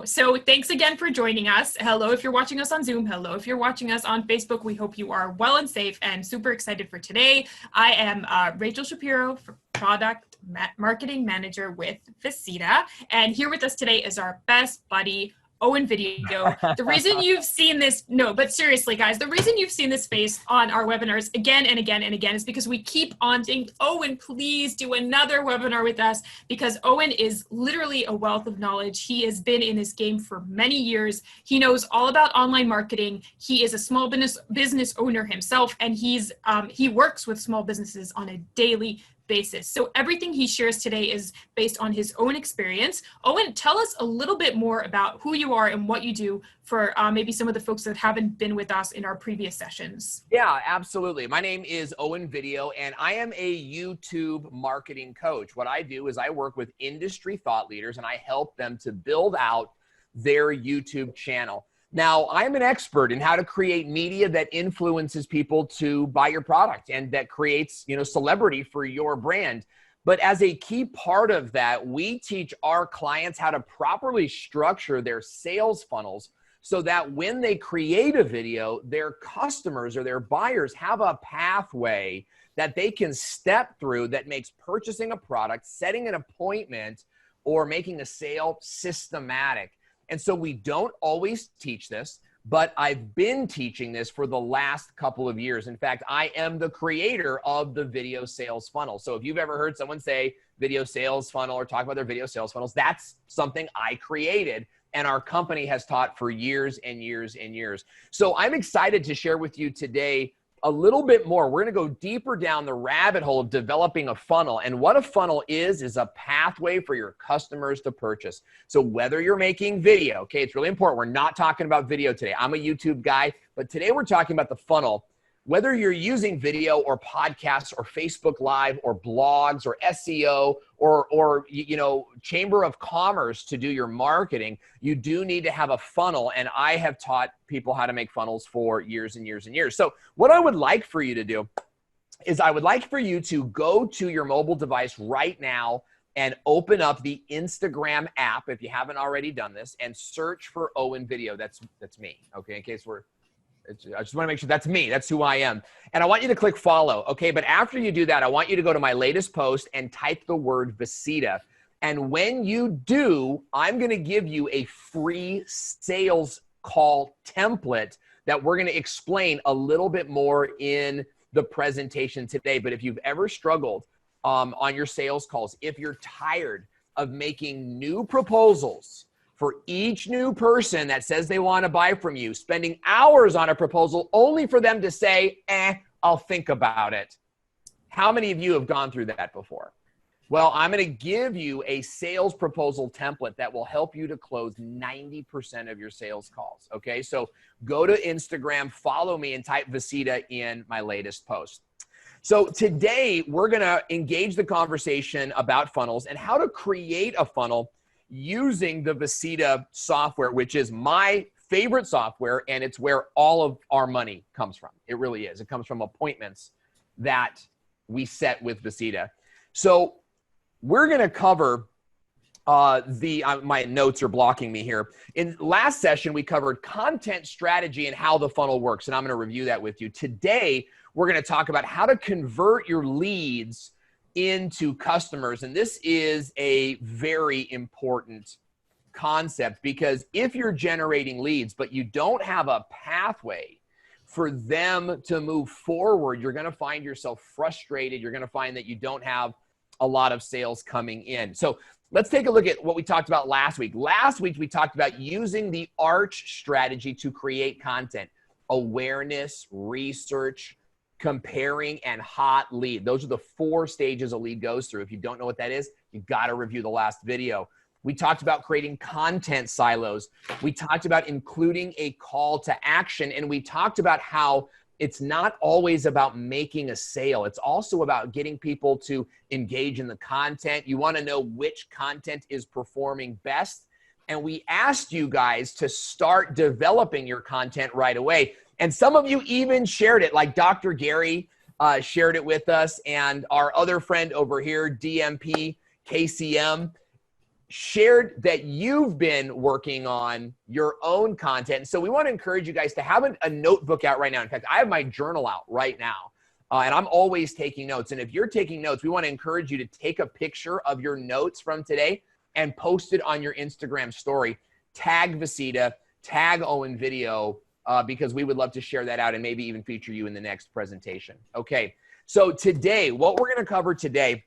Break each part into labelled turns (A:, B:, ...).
A: So thanks again for joining us. Hello if you're watching us on Zoom. Hello if you're watching us on Facebook. We hope you are well and safe and super excited for today. I am Rachel Shapiro, Product Marketing Manager with Visita. And here with us today is our best buddy, Owen Video. The reason you've seen this, no, but seriously, guys, the reason you've seen this face on our webinars again and again and again is because we keep on saying, Owen, please do another webinar with us, because Owen is literally a wealth of knowledge. He has been in this game for many years. He knows all about online marketing. He is a small business owner himself, and he works with small businesses on a daily basis. So everything he shares today is based on his own experience. Owen, tell us a little bit more about who you are and what you do for maybe some of the folks that haven't been with us in our previous sessions.
B: Yeah, absolutely. My name is Owen Video, and I am a YouTube marketing coach. What I do is I work with industry thought leaders, and I help them to build out their YouTube channel. Now, I'm an expert in how to create media that influences people to buy your product and that creates, celebrity for your brand. But as a key part of that, we teach our clients how to properly structure their sales funnels so that when they create a video, their customers or their buyers have a pathway that they can step through that makes purchasing a product, setting an appointment, or making a sale systematic. And so we don't always teach this, but I've been teaching this for the last couple of years. In fact, I am the creator of the video sales funnel. So if you've ever heard someone say video sales funnel or talk about their video sales funnels, that's something I created and our company has taught for years and years and years. So I'm excited to share with you today a little bit more. We're going to go deeper down the rabbit hole of developing a funnel. And what a funnel is a pathway for your customers to purchase. So whether you're making video, okay, it's really important. We're not talking about video today. I'm a YouTube guy, but today we're talking about the funnel. Whether you're using video or podcasts or Facebook Live or blogs or SEO or Chamber of Commerce to do your marketing, you do need to have a funnel. And I have taught people how to make funnels for years and years and years. So what I would like for you to do is I would like for you to go to your mobile device right now and open up the Instagram app if you haven't already done this and search for Owen Video. That's me, okay, in case I just want to make sure that's me. That's who I am. And I want you to click follow, okay? But after you do that, I want you to go to my latest post and type the word Visita. And when you do, I'm going to give you a free sales call template that we're going to explain a little bit more in the presentation today. But if you've ever struggled on your sales calls, if you're tired of making new proposals for each new person that says they want to buy from you, spending hours on a proposal only for them to say, I'll think about it. How many of you have gone through that before? Well, I'm going to give you a sales proposal template that will help you to close 90% of your sales calls. Okay, so go to Instagram, follow me, and type Visita in my latest post. So today we're going to engage the conversation about funnels and how to create a funnel using the Visita software, which is my favorite software, and it's where all of our money comes from. It really is. It comes from appointments that we set with Visita. So we're going to cover my notes are blocking me here. In last session, we covered content strategy and how the funnel works, and I'm going to review that with you. Today, we're going to talk about how to convert your leads into customers. And this is a very important concept because if you're generating leads, but you don't have a pathway for them to move forward, you're going to find yourself frustrated. You're going to find that you don't have a lot of sales coming in. So let's take a look at what we talked about last week. Last week, we talked about using the ARCH strategy to create content: awareness, research, comparing, and hot lead. Those are the 4 stages a lead goes through. If you don't know what that is, you got to review the last video. We talked about creating content silos. We talked about including a call to action. And we talked about how it's not always about making a sale. It's also about getting people to engage in the content. You want to know which content is performing best. And we asked you guys to start developing your content right away. And some of you even shared it, like Dr. Gary shared it with us, and our other friend over here, DMP KCM. shared that you've been working on your own content. So we want to encourage you guys to have a notebook out right now. In fact, I have my journal out right now, and I'm always taking notes. And if you're taking notes, we want to encourage you to take a picture of your notes from today and post it on your Instagram story. Tag Visita, tag Owen Video, because we would love to share that out and maybe even feature you in the next presentation. Okay, so today, what we're going to cover today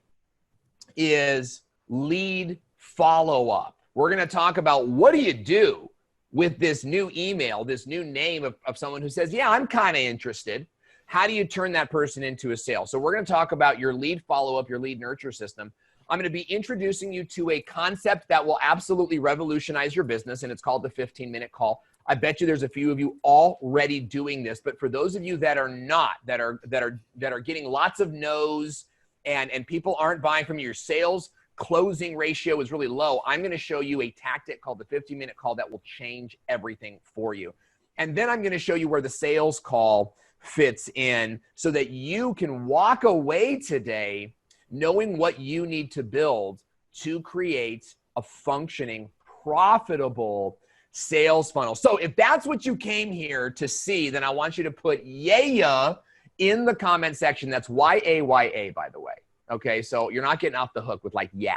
B: is lead follow-up. We're going to talk about what do you do with this new email, this new name of someone who says, yeah, I'm kind of interested. How do you turn that person into a sale? So we're going to talk about your lead follow-up, your lead nurture system. I'm going to be introducing you to a concept that will absolutely revolutionize your business, and it's called the 15-minute call. I bet you there's a few of you already doing this, but for those of you that are not, that are getting lots of no's and people aren't buying from you, your sales closing ratio is really low, I'm going to show you a tactic called the 15-minute call that will change everything for you. And then I'm going to show you where the sales call fits in so that you can walk away today knowing what you need to build to create a functioning, profitable sales funnel. So if that's what you came here to see, then I want you to put yeah in the comment section. That's Y-A-Y-A, by the way. Okay, so you're not getting off the hook with like, yeah,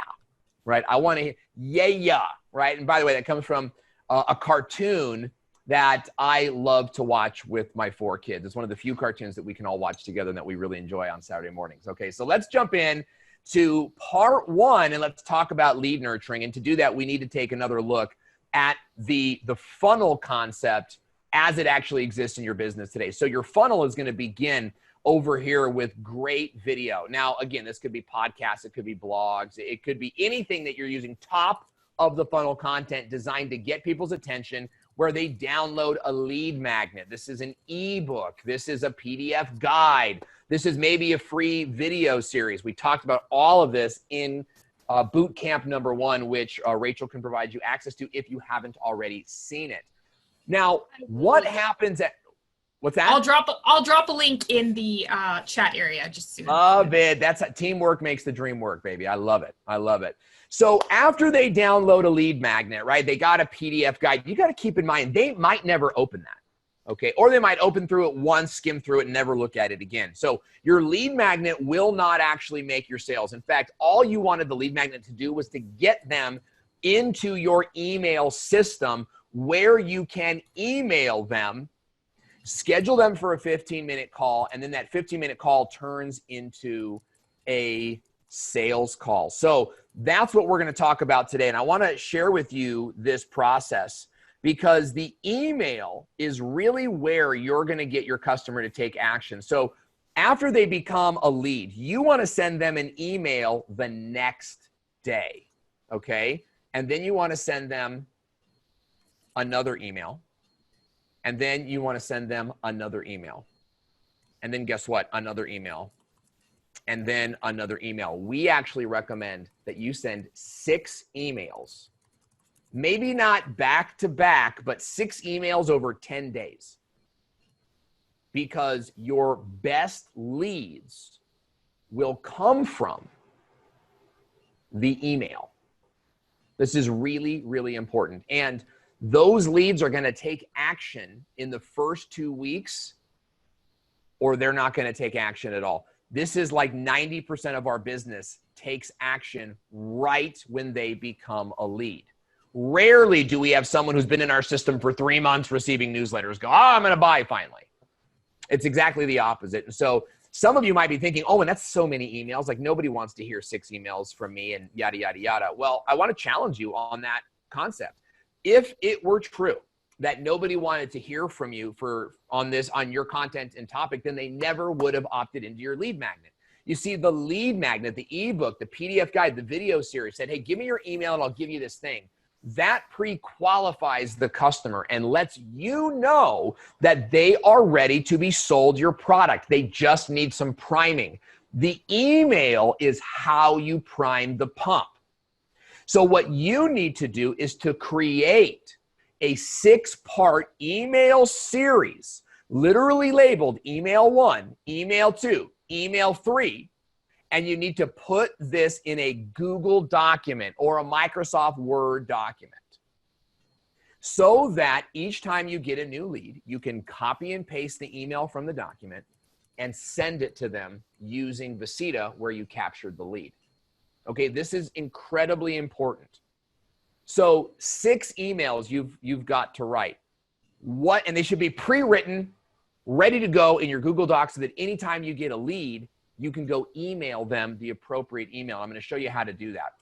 B: right? I want to hear, yeah, right? And by the way, that comes from a cartoon that I love to watch with my 4 kids. It's one of the few cartoons that we can all watch together and that we really enjoy on Saturday mornings. Okay, so let's jump in to part 1 and let's talk about lead nurturing. And to do that, we need to take another look at the funnel concept as it actually exists in your business today. So your funnel is going to begin over here with great video. Now, again, this could be podcasts, it could be blogs, it could be anything that you're using top of the funnel content designed to get people's attention where they download a lead magnet. This is an ebook. This is a PDF guide. This is maybe a free video series. We talked about all of this in Bootcamp number 1, which Rachel can provide you access to if you haven't already seen it. Now, what happens at, what's that?
A: I'll drop a link in the chat area just soon.
B: Love it. That's teamwork makes the dream work, baby. I love it. I love it. So after they download a lead magnet, right, they got a PDF guide. You got to keep in mind, they might never open that, okay? Or they might open through it once, skim through it, and never look at it again. So your lead magnet will not actually make your sales. In fact, all you wanted the lead magnet to do was to get them into your email system where you can email them, schedule them for a 15-minute call, and then that 15-minute call turns into a sales call. So that's what we're going to talk about today. And I want to share with you this process because the email is really where you're going to get your customer to take action. So after they become a lead, you want to send them an email the next day, okay? And then you want to send them another email. And then you want to send them another email. And then guess what? Another email. And then another email. We actually recommend that you send 6 emails. Maybe not back to back, but 6 emails over 10 days. Because your best leads will come from the email. This is really, really important. And those leads are going to take action in the first 2 weeks, or they're not going to take action at all. This is like 90% of our business takes action right when they become a lead. Rarely do we have someone who's been in our system for 3 months receiving newsletters go, oh, I'm going to buy finally. It's exactly the opposite. And so some of you might be thinking, oh, and that's so many emails. Like nobody wants to hear 6 emails from me and yada, yada, yada. Well, I want to challenge you on that concept. If it were true that nobody wanted to hear from you on your content and topic, then they never would have opted into your lead magnet. You see, the lead magnet, the ebook, the PDF guide, the video series said, hey, give me your email and I'll give you this thing. That pre-qualifies the customer and lets you know that they are ready to be sold your product. They just need some priming. The email is how you prime the pump. So what you need to do is to create a 6-part email series, literally labeled email 1, email 2, email 3, and you need to put this in a Google document or a Microsoft Word document so that each time you get a new lead, you can copy and paste the email from the document and send it to them using Visita where you captured the lead. Okay, this is incredibly important. So 6 emails you've got to write. And they should be pre-written, ready to go in your Google Docs so that anytime you get a lead, you can go email them the appropriate email. I'm going to show you how to do that.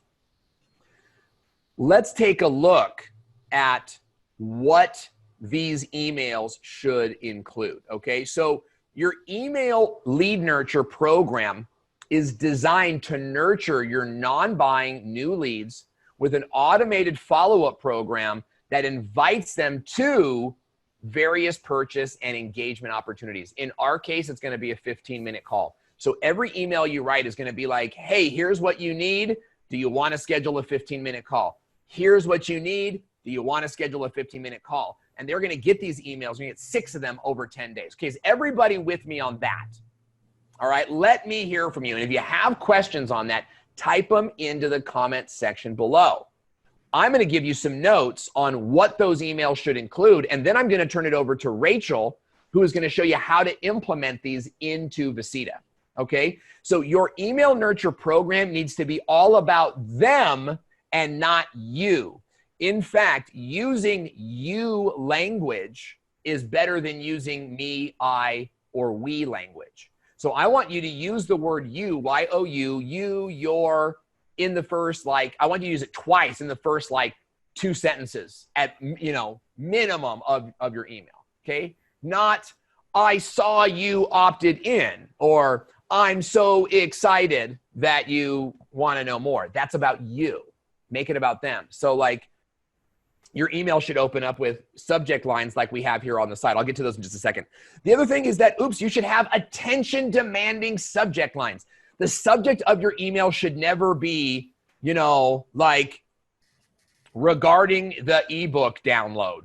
B: Let's take a look at what these emails should include. Okay, so your email lead nurture program is designed to nurture your non-buying new leads with an automated follow-up program that invites them to various purchase and engagement opportunities. In our case, it's going to be a 15-minute call. So every email you write is going to be like, hey, here's what you need. Do you want to schedule a 15-minute call? Here's what you need. Do you want to schedule a 15-minute call? And they're going to get these emails. You're going to get 6 of them over 10 days. Okay, is everybody with me on that? All right, let me hear from you. And if you have questions on that, type them into the comment section below. I'm going to give you some notes on what those emails should include, and then I'm going to turn it over to Rachel, who is going to show you how to implement these into Visita. Okay, so your email nurture program needs to be all about them and not you. In fact, using you language is better than using me, I, or we language. So I want you to use the word you, Y-O-U, you, your, in the first, like, I want you to use it twice in the first, like, 2 sentences at, minimum of your email, okay? Not, I saw you opted in, or I'm so excited that you want to know more. That's about you. Make it about them. So, like, your email should open up with subject lines like we have here on the side. I'll get to those in just a second. The other thing is that, you should have attention-demanding subject lines. The subject of your email should never be, like, regarding the ebook download,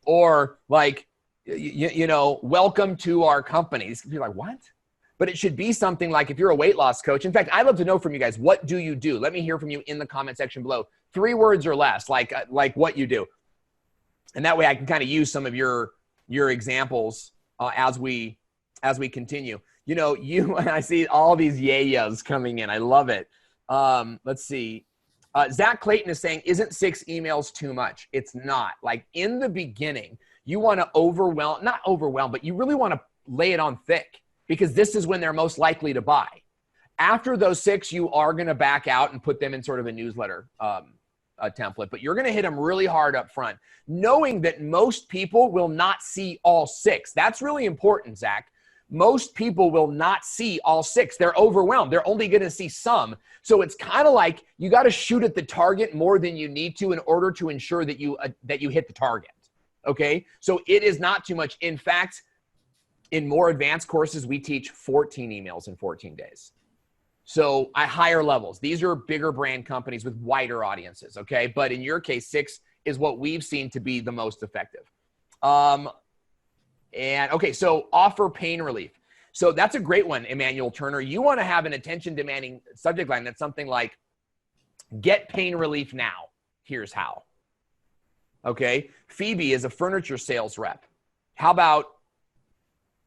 B: or like, welcome to our company. You're like, what? But it should be something like, if you're a weight loss coach, in fact, I'd love to know from you guys, what do you do? Let me hear from you in the comment section below. 3 words or less, like what you do. And that way I can kind of use some of your examples as we continue. I see all these yayas coming in. I love it. Let's see. Zach Clayton is saying, isn't 6 emails too much? It's not. Like, in the beginning, you want to not overwhelm, but you really want to lay it on thick, because this is when they're most likely to buy. After those 6, you are going to back out and put them in sort of a newsletter template, but you're going to hit them really hard up front, knowing that most people will not see all 6. That's really important, Zach. Most people will not see all 6. They're overwhelmed. They're only going to see some. So it's kind of like you got to shoot at the target more than you need to in order to ensure that you hit the target. Okay? So it is not too much. In fact, in more advanced courses, we teach 14 emails in 14 days. So at higher levels, these are bigger brand companies with wider audiences, okay? But in your case, 6 is what we've seen to be the most effective. Okay, so offer pain relief. So that's a great one, Emmanuel Turner. You want to have an attention-demanding subject line that's something like, get pain relief now. Here's how. Okay, Phoebe is a furniture sales rep. How about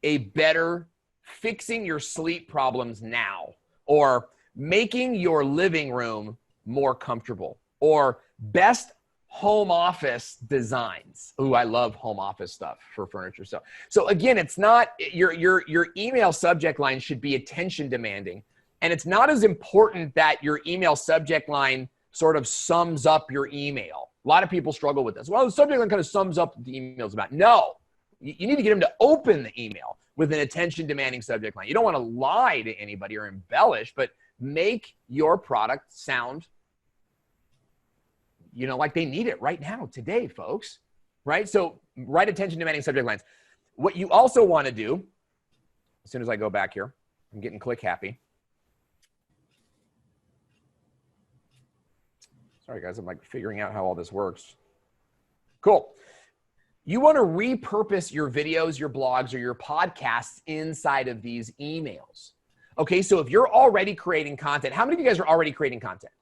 B: a better fixing your sleep problems now? Or making your living room more comfortable, or best home office designs. Ooh, I love home office stuff for furniture. So again, it's not, your email subject line should be attention demanding. And it's not as important that your email subject line sort of sums up your email. A lot of people struggle with this. Well, the subject line kind of sums up what the email's about. No, you need to get them to open the email with an attention-demanding subject line. You don't want to lie to anybody or embellish, but make your product sound, like they need it right now, today, folks, right? So write attention-demanding subject lines. What you also want to do, as soon as I go back here, I'm getting click happy. Sorry, guys, I'm like figuring out how all this works. Cool. You want to repurpose your videos, your blogs, or your podcasts inside of these emails. Okay, so if you're already creating content, how many of you guys are already creating content?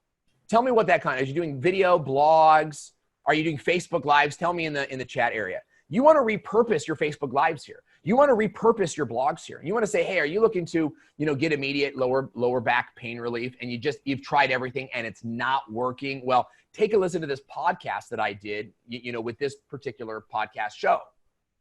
B: Tell me what that content is. Are you doing video, blogs? Are you doing Facebook Lives? Tell me in the chat area. You want to repurpose your Facebook Lives here. You want to repurpose your blogs here. You want to say, hey, are you looking to, get immediate lower back pain relief, and you've tried everything and it's not working? Well, take a listen to this podcast that I did, with this particular podcast show.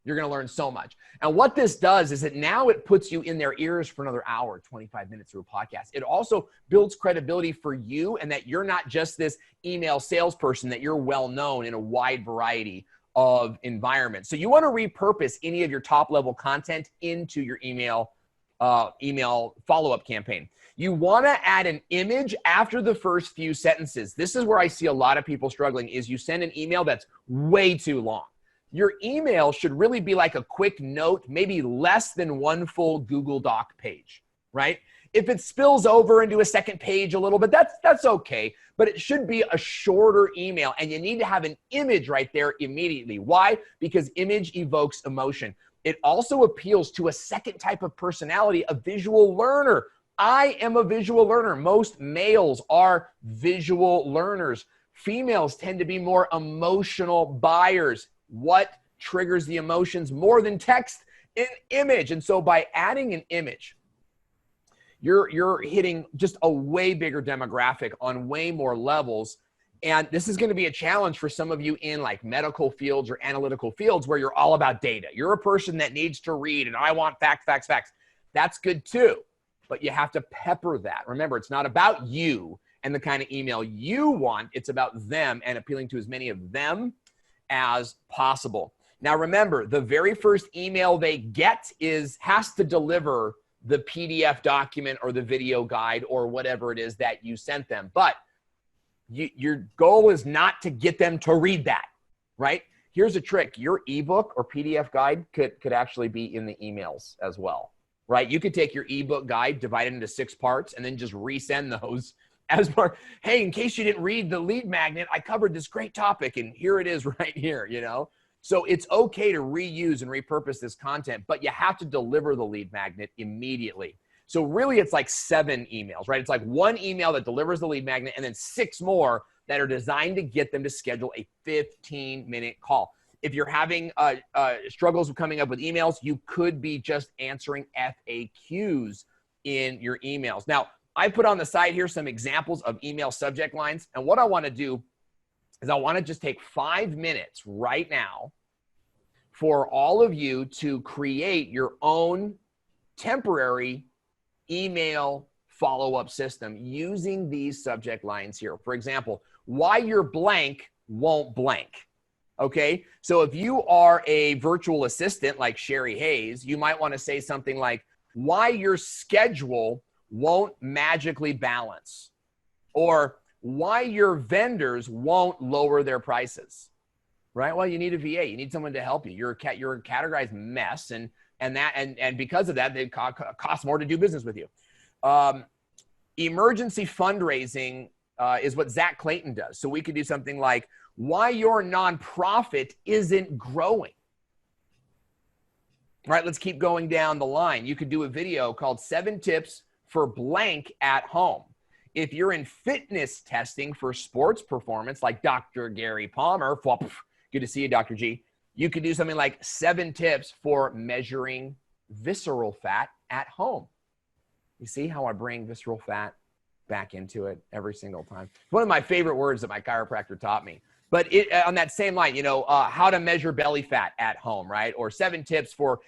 B: You're going to learn so much. And what this does is that now it puts you in their ears for another hour, 25 minutes through a podcast. It also builds credibility for you, and that you're not just this email salesperson, that you're well known in a wide variety of environments. So you want to repurpose any of your top level content into your email follow-up campaign. You want to add an image after the first few sentences. This is where I see a lot of people struggling, is you send an email that's way too long. Your email should really be like a quick note, maybe less than one full Google Doc page, right? If it spills over into a second page a little bit, that's okay, but it should be a shorter email, and you need to have an image right there immediately. Why? Because image evokes emotion. It also appeals to a second type of personality, a visual learner. I am a visual learner. Most males are visual learners. Females tend to be more emotional buyers. What triggers the emotions more than text? An image. And so by adding an image, you're hitting just a way bigger demographic on way more levels. And this is going to be a challenge for some of you in like medical fields or analytical fields where you're all about data. You're a person that needs to read, and I want facts, facts, facts. That's good too, but you have to pepper that. Remember, it's not about you and the kind of email you want. It's about them and appealing to as many of them as possible. Now, remember, the very first email they get has to deliver the PDF document or the video guide or whatever it is that you sent them. But your goal is not to get them to read that, right? Here's a trick. Your ebook or PDF guide could actually be in the emails as well, right? You could take your ebook guide, divide it into 6 parts, and then just resend those as part. Hey, in case you didn't read the lead magnet, I covered this great topic, and here it is right here, So it's okay to reuse and repurpose this content, but you have to deliver the lead magnet immediately. So really, it's like 7 emails, right? It's like 1 email that delivers the lead magnet, and then 6 more that are designed to get them to schedule a 15-minute call. If you're having struggles with coming up with emails, you could be just answering FAQs in your emails. Now, I put on the side here some examples of email subject lines, and what I want to do is I want to just take 5 minutes right now for all of you to create your own temporary email follow-up system using these subject lines here. For example, why your blank won't blank. Okay, so if you are a virtual assistant like Sherry Hayes, you might want to say something like, why your schedule won't magically balance, or why your vendors won't lower their prices, right? Well, you need a VA. You need someone to help you. You're a categorized mess, and because of that, it costs more to do business with you. Emergency fundraising is what Zach Clayton does. So we could do something like, why your nonprofit isn't growing. All right, let's keep going down the line. You could do a video called 7 Tips for Blank at Home. If you're in fitness testing for sports performance, like Dr. Gary Palmer, good to see you, Dr. G, you could do something like 7 tips for measuring visceral fat at home. You see how I bring visceral fat back into it every single time? It's one of my favorite words that my chiropractor taught me. But on that same line, how to measure belly fat at home, right? Or 7 tips for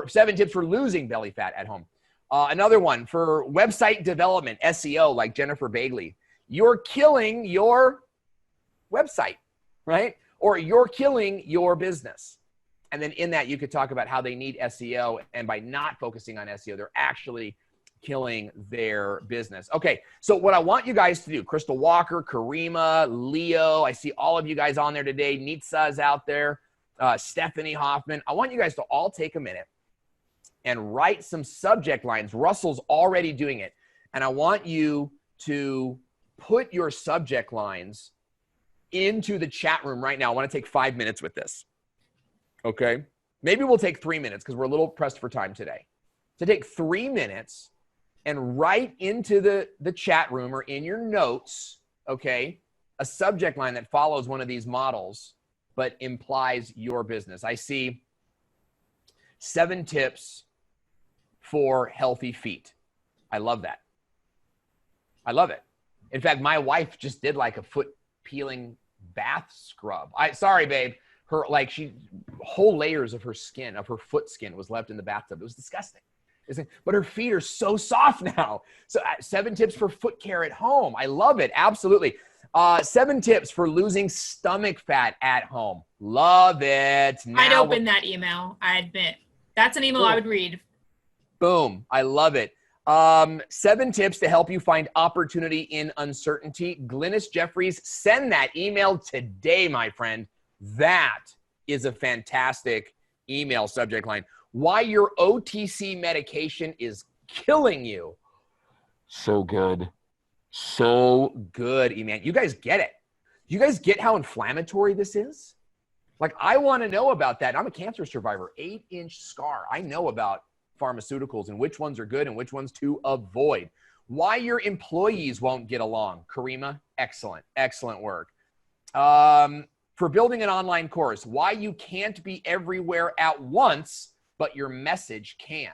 B: 7 tips for losing belly fat at home. Another one for website development, SEO, like Jennifer Bagley. You're killing your website, right? Or you're killing your business. And then in that, you could talk about how they need SEO, and by not focusing on SEO, they're actually killing their business. Okay, so what I want you guys to do, Crystal Walker, Karima, Leo, I see all of you guys on there today. Nitsa is out there, Stephanie Hoffman. I want you guys to all take a minute and write some subject lines. Russell's already doing it. And I want you to put your subject lines into the chat room right now. I want to take 5 minutes with this. Okay? Maybe we'll take 3 minutes because we're a little pressed for time today. To take 3 minutes and write into the chat room or in your notes, okay, a subject line that follows one of these models, but implies your business. I see 7 tips for healthy feet. I love that. I love it. In fact, my wife just did like a foot peeling bath scrub. Sorry, babe. Her whole layers of her skin, of her foot skin, was left in the bathtub. It was disgusting. But her feet are so soft now. So 7 tips for foot care at home. I love it. Absolutely. 7 tips for losing stomach fat at home. Love it. Now,
A: I'd open that email, I admit. That's an email I would read.
B: Boom. I love it. 7 tips to help you find opportunity in uncertainty. Glynis Jeffries, send that email today, my friend. That is a fantastic email subject line. Why your OTC medication is killing you. So good. So good, man. You guys get it. You guys get how inflammatory this is? Like, I want to know about that. I'm a cancer survivor, 8-inch scar. I know about pharmaceuticals and which ones are good and which ones to avoid. Why your employees won't get along. Karima, excellent. Excellent work. For building an online course, why you can't be everywhere at once, but your message can.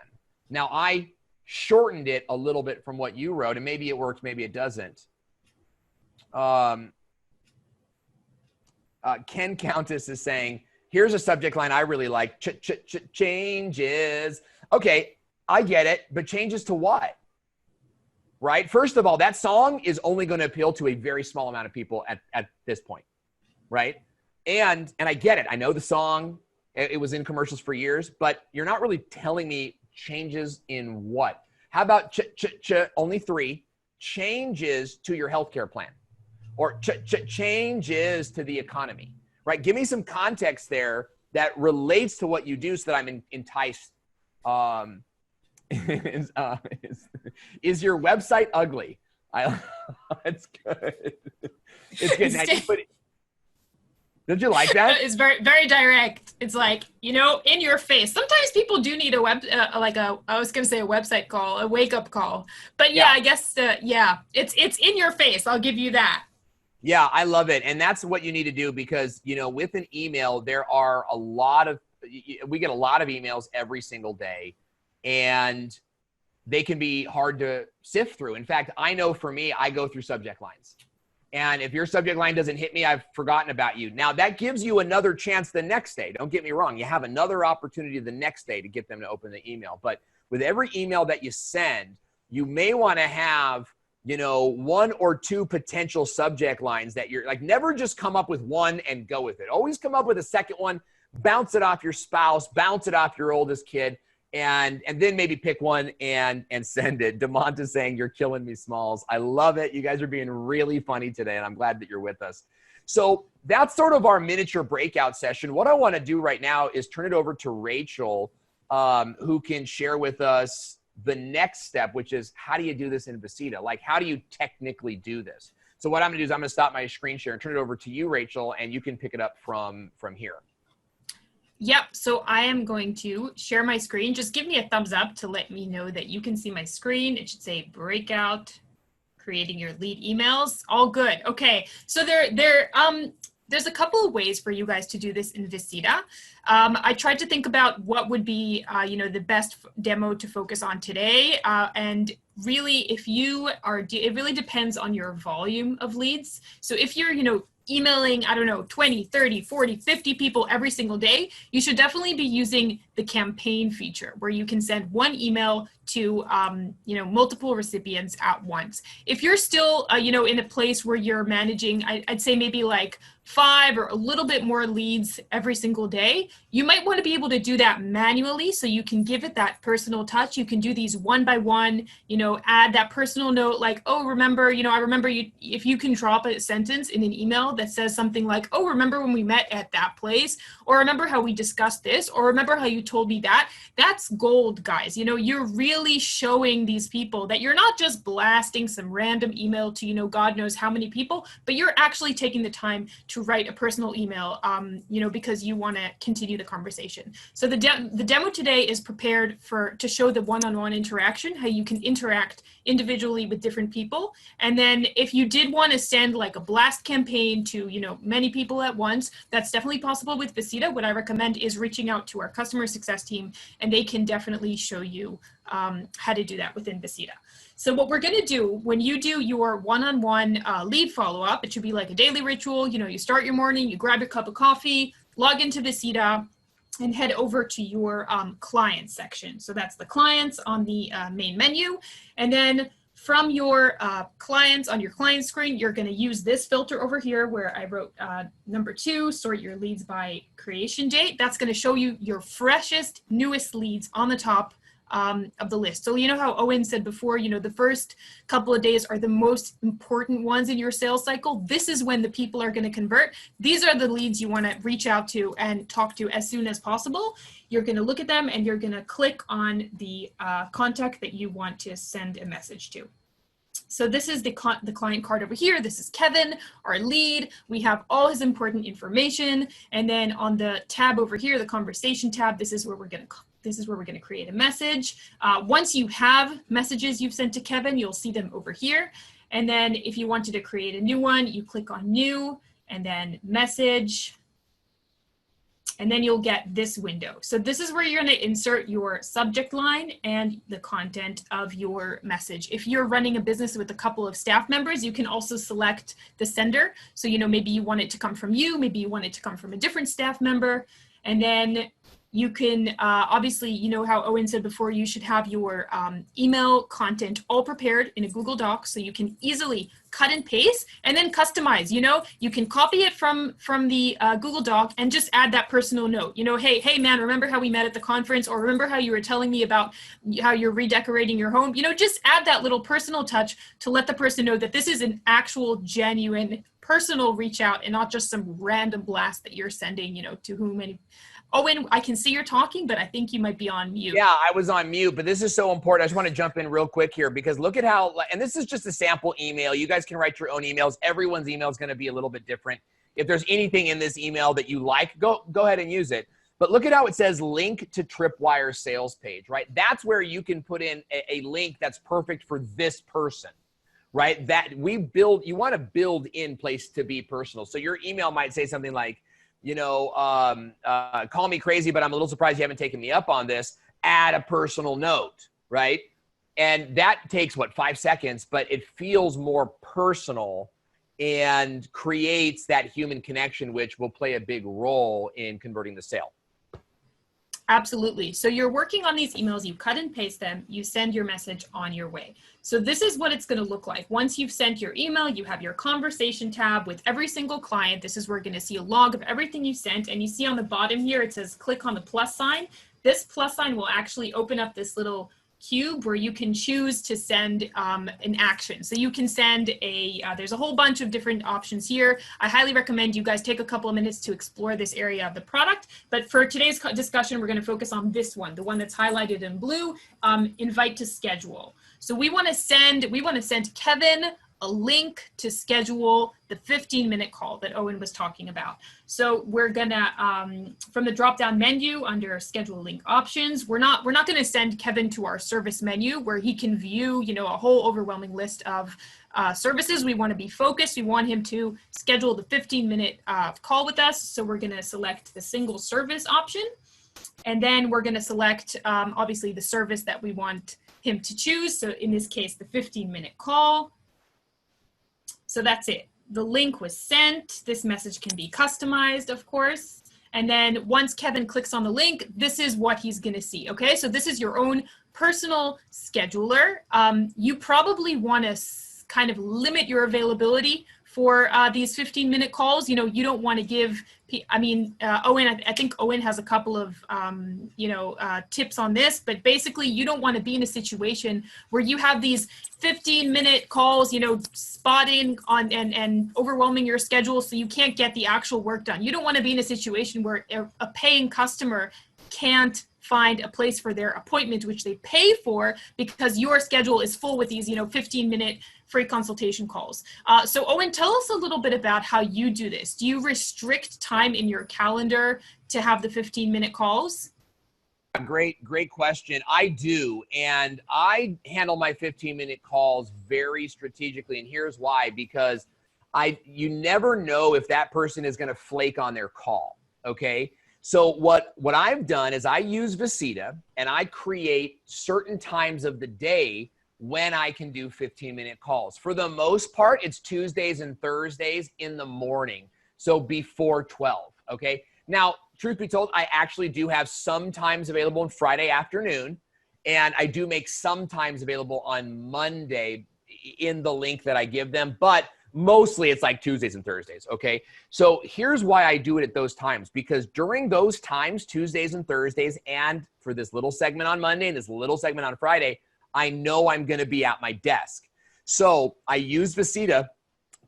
B: Now, I shortened it a little bit from what you wrote, and maybe it works, maybe it doesn't. Ken Countess is saying, here's a subject line I really like. Changes. Okay, I get it, but changes to what? Right? First of all, that song is only going to appeal to a very small amount of people at this point, right? And I get it. I know the song. It was in commercials for years, but you're not really telling me changes in what? How about only 3 changes to your healthcare plan, or changes to the economy, right? Give me some context there that relates to what you do so that I'm enticed. Is your website ugly? It's good. It's good. Now, don't you like that?
A: It's very, very direct. It's like, in your face. Sometimes people do need a I was going to say a website call, a wake up call. But yeah, I guess, it's in your face. I'll give you that.
B: Yeah, I love it. And that's what you need to do because, with an email, we get a lot of emails every single day, and they can be hard to sift through. In fact, I know for me, I go through subject lines. And if your subject line doesn't hit me, I've forgotten about you. Now, that gives you another chance the next day. Don't get me wrong. You have another opportunity the next day to get them to open the email. But with every email that you send, you may want to have, 1 or 2 potential subject lines that you're like, never just come up with one and go with it. Always come up with a second one, bounce it off your spouse, bounce it off your oldest kid, and then maybe pick one and send it. Demont is saying, you're killing me, Smalls. I love it. You guys are being really funny today, and I'm glad that you're with us. So that's sort of our miniature breakout session. What I want to do right now is turn it over to Rachel, who can share with us the next step, which is how do you do this in Visita? Like, how do you technically do this? So what I'm going to do is I'm going to stop my screen share and turn it over to you, Rachel, and you can pick it up from here.
A: Yep. So I am going to share my screen. Just give me a thumbs up to let me know that you can see my screen. It should say breakout, creating your lead emails. All good. Okay. So there's a couple of ways for you guys to do this in Visita. I tried to think about what would be, the best demo to focus on today. And really, it really depends on your volume of leads. So if you're, emailing, 20, 30, 40, 50 people every single day, you should definitely be using the campaign feature where you can send one email to, multiple recipients at once. If you're still, in a place where you're managing, I'd say maybe like 5 or a little bit more leads every single day, you might want to be able to do that manually so you can give it that personal touch. You can do these one by one, add that personal note like, oh, remember, I remember you, if you can drop a sentence in an email that says something like, oh, remember when we met at that place, or remember how we discussed this, or remember how you told me that, that's gold, guys. You're really showing these people that you're not just blasting some random email to, God knows how many people, but you're actually taking the time to to write a personal email, because you want to continue the conversation. So the demo today is prepared to show the one-on-one interaction, how you can interact individually with different people. And then if you did want to send like a blast campaign to, many people at once, that's definitely possible with Visita. What I recommend is reaching out to our customer success team, and they can definitely show you how to do that within Visita. So what we're going to do when you do your one-on-one lead follow-up, it should be like a daily ritual. You start your morning, you grab your cup of coffee, log into Visita, and head over to your clients section. So that's the clients on the main menu. And then from your clients on your client screen, you're going to use this filter over here where I wrote number 2, sort your leads by creation date. That's going to show you your freshest, newest leads on the top of the list. So how Owen said before, the first couple of days are the most important ones in your sales cycle. This is when the people are going to convert. These are the leads you want to reach out to and talk to as soon as possible. You're going to look at them and you're going to click on the contact that you want to send a message to. So this is the client card over here. This is Kevin, our lead. We have all his important information. And then on the tab over here, the conversation tab, this is where we're going to create a message. Once you have messages you've sent to Kevin, you'll see them over here. And then if you wanted to create a new one, you click on new and then message. And then you'll get this window. So this is where you're going to insert your subject line and the content of your message. If you're running a business with a couple of staff members, you can also select the sender. So, maybe you want it to come from you, maybe you want it to come from a different staff member. And then you can, obviously, how Owen said before, you should have your email content all prepared in a Google Doc so you can easily cut and paste and then customize. You can copy it from the Google Doc and just add that personal note. Hey man, remember how we met at the conference, or remember how you were telling me about how you're redecorating your home? Just add that little personal touch to let the person know that this is an actual genuine personal reach out and not just some random blast that you're sending, to whom any. Owen, I can see you're talking, but I think you might be on mute.
B: Yeah, I was on mute, but this is so important. I just want to jump in real quick here because look at how, and this is just a sample email. You guys can write your own emails. Everyone's email is going to be a little bit different. If there's anything in this email that you like, go ahead and use it. But look at how it says link to Tripwire sales page, right? That's where you can put in a link that's perfect for this person, right? That you want to build in place to be personal. So your email might say something like, call me crazy, but I'm a little surprised you haven't taken me up on this. Add a personal note, right? And that takes, 5 seconds, but it feels more personal and creates that human connection, which will play a big role in converting the sale.
A: Absolutely. So you're working on these emails, you cut and paste them, you send your message on your way. So this is what it's going to look like. Once you've sent your email, you have your conversation tab with every single client. This is where we're going to see a log of everything you sent. And you see on the bottom here, it says click on the plus sign. This plus sign will actually open up this little cube where you can choose to send an action. So you can send there's a whole bunch of different options here. I highly recommend you guys take a couple of minutes to explore this area of the product. But for today's discussion, we're going to focus on this one, the one that's highlighted in blue, invite to schedule. So we want to send Kevin a link to schedule the 15-minute call that Owen was talking about. So we're gonna, from the drop-down menu under schedule link options, we're not gonna send Kevin to our service menu where he can view, a whole overwhelming list of services. We want to be focused. We want him to schedule the 15-minute call with us. So we're gonna select the single service option, and then we're gonna select, obviously, the service that we want him to choose. So in this case, the 15-minute call. So that's it. The link was sent. This message can be customized, of course. And then once Kevin clicks on the link, this is what he's going to see. Okay, so this is your own personal scheduler. You probably want to kind of limit your availability for these 15-minute calls. You don't want to give, Owen, I think Owen has a couple of, tips on this, but basically you don't want to be in a situation where you have these 15-minute calls, spotting on and overwhelming your schedule so you can't get the actual work done. You don't want to be in a situation where a paying customer can't find a place for their appointment, which they pay for, because your schedule is full with these, 15-minute free consultation calls. So Owen, tell us a little bit about how you do this. Do you restrict time in your calendar to have the 15-minute calls?
B: Great question. I do. And I handle my 15-minute calls very strategically. And here's why, because you never know if that person is going to flake on their call. Okay. So what I've done is I use Visita and I create certain times of the day when I can do 15-minute calls. For the most part, it's Tuesdays and Thursdays in the morning. So before 12. Okay. Now, truth be told, I actually do have some times available on Friday afternoon, and I do make some times available on Monday in the link that I give them, but mostly it's like Tuesdays and Thursdays, okay? So here's why I do it at those times, because during those times, Tuesdays and Thursdays, and for this little segment on Monday and this little segment on Friday, I know I'm gonna be at my desk. So I use Visita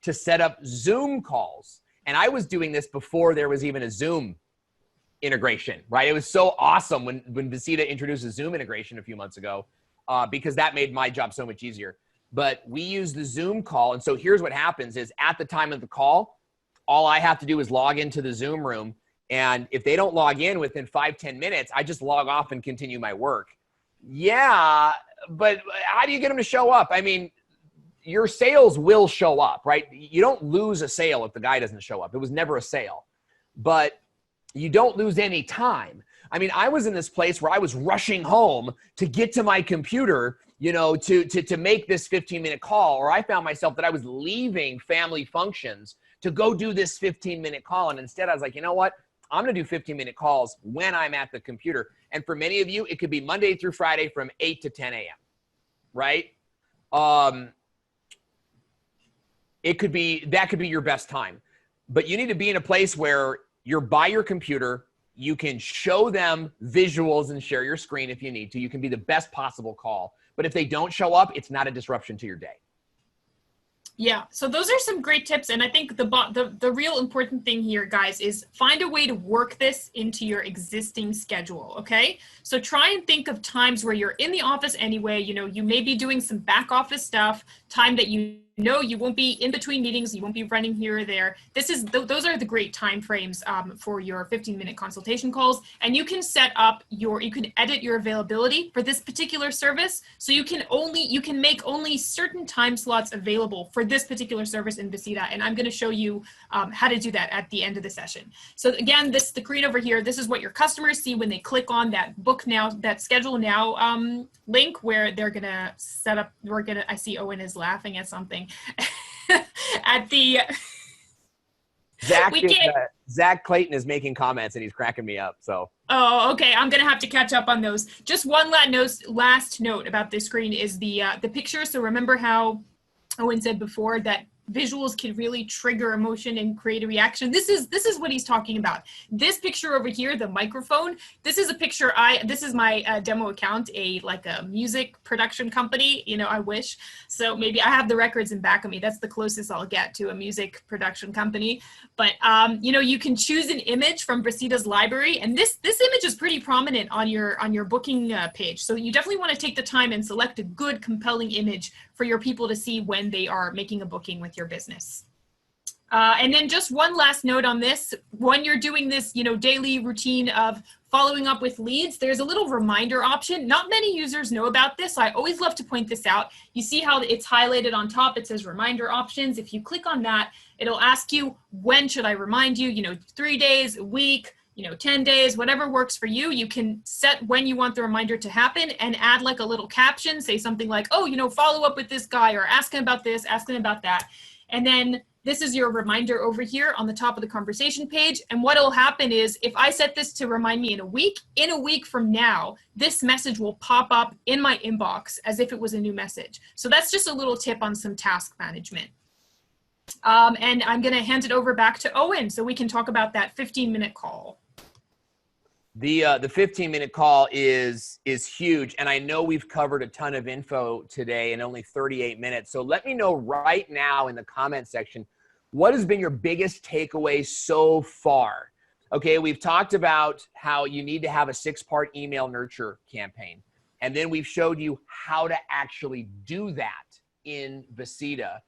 B: to set up Zoom calls. And I was doing this before there was even a Zoom integration, right? It was so awesome when Visita introduced a Zoom integration a few months ago, because that made my job so much easier. But we use the Zoom call. And so here's what happens is at the time of the call, all I have to do is log into the Zoom room. And if they don't log in within 5-10 minutes, I just log off and continue my work. Yeah, but how do you get them to show up? I mean, your sales will show up, right? You don't lose a sale if the guy doesn't show up. It was never a sale, but you don't lose any time. I mean, I was in this place where I was rushing home to get to my computer, you know, to make this 15-minute call, or I found myself that I was leaving family functions to go do this 15-minute call. And instead I was like, you know what? I'm going to do 15-minute calls when I'm at the computer. And for many of you, it could be Monday through Friday from 8 to 10 a.m., right? That could be your best time, but you need to be in a place where you're by your computer. You can show them visuals and share your screen if you need to. You can be the best possible call, but if they don't show up, it's not a disruption to your day.
A: Yeah, so those are some great tips. And I think the real important thing here, guys, is find a way to work this into your existing schedule, okay? So try and think of times where you're in the office anyway, you know, you may be doing some back office stuff, time that you know you won't be in between meetings, you won't be running here or there. Those are the great time frames for your 15-minute consultation calls. And you can set up you can edit your availability for this particular service. So you can make only certain time slots available for this particular service in Visita. And I'm going to show you how to do that at the end of the session. So again, the screen over here, this is what your customers see when they click on that book now, that schedule now link where they're going to set up, I see Owen is laughing at something. At the
B: Zach Clayton is making comments and he's cracking me up. So
A: okay, I'm gonna have to catch up on those. Just one last note about this screen is the picture. So remember how Owen said before that visuals can really trigger emotion and create a reaction. This is what he's talking about. This picture over here, the microphone, this is a picture this is my demo account, like a music production company, you know, I wish. So maybe I have the records in back of me. That's the closest I'll get to a music production company. But you know, you can choose an image from Visita's library, and this image is pretty prominent on your booking page. So you definitely want to take the time and select a good, compelling image for your people to see when they are making a booking with your business. And then just one last note on this, when you're doing this, you know, daily routine of following up with leads, there's a little reminder option. Not many users know about this. So I always love to point this out. You see how it's highlighted on top, it says reminder options. If you click on that, it'll ask you, when should I remind you? You know, 3 days, a week, you know, 10 days, whatever works for you. You can set when you want the reminder to happen and add like a little caption, say something like, oh, you know, follow up with this guy, or ask him about this, ask him about that. And then this is your reminder over here on the top of the conversation page. And what will happen is if I set this to remind me in a week from now, this message will pop up in my inbox as if it was a new message. So that's just a little tip on some task management. And I'm going to hand it over back to Owen so we can talk about that 15-minute call.
B: The 15-minute call is huge, and I know we've covered a ton of info today in only 38 minutes. So let me know right now in the comment section, what has been your biggest takeaway so far? Okay, we've talked about how you need to have a 6-part email nurture campaign, and then we've showed you how to actually do that in Veceda.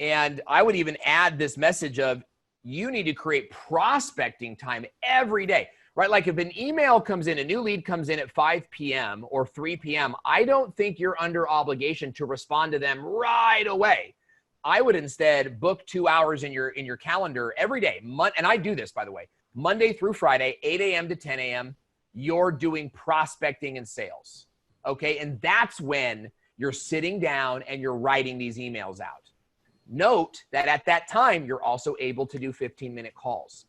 B: And I would even add this message of you need to create prospecting time every day, right? Like if an email comes in, a new lead comes in at 5 p.m. or 3 p.m., I don't think you're under obligation to respond to them right away. I would instead book 2 hours in your calendar every day. And I do this, by the way, Monday through Friday, 8 a.m. to 10 a.m., you're doing prospecting and sales, okay? And that's when you're sitting down and you're writing these emails out. Note that at that time, you're also able to do 15-minute calls.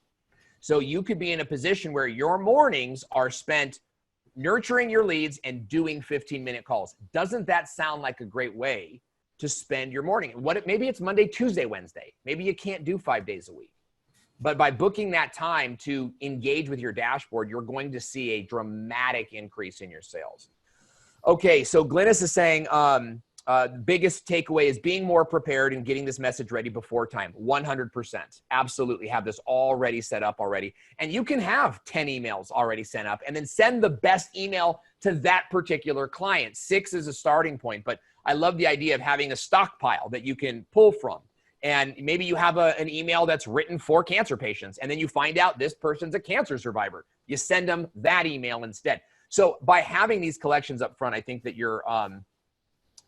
B: So you could be in a position where your mornings are spent nurturing your leads and doing 15-minute calls. Doesn't that sound like a great way to spend your morning? Maybe it's Monday, Tuesday, Wednesday. Maybe you can't do 5 days a week. But by booking that time to engage with your dashboard, you're going to see a dramatic increase in your sales. Okay, so Glynis is saying, the biggest takeaway is being more prepared and getting this message ready before time. 100%. Absolutely have this already set up already. And you can have 10 emails already sent up and then send the best email to that particular client. 6 is a starting point, but I love the idea of having a stockpile that you can pull from. And maybe you have an email that's written for cancer patients, and then you find out this person's a cancer survivor. You send them that email instead. So by having these collections up front, I think that you're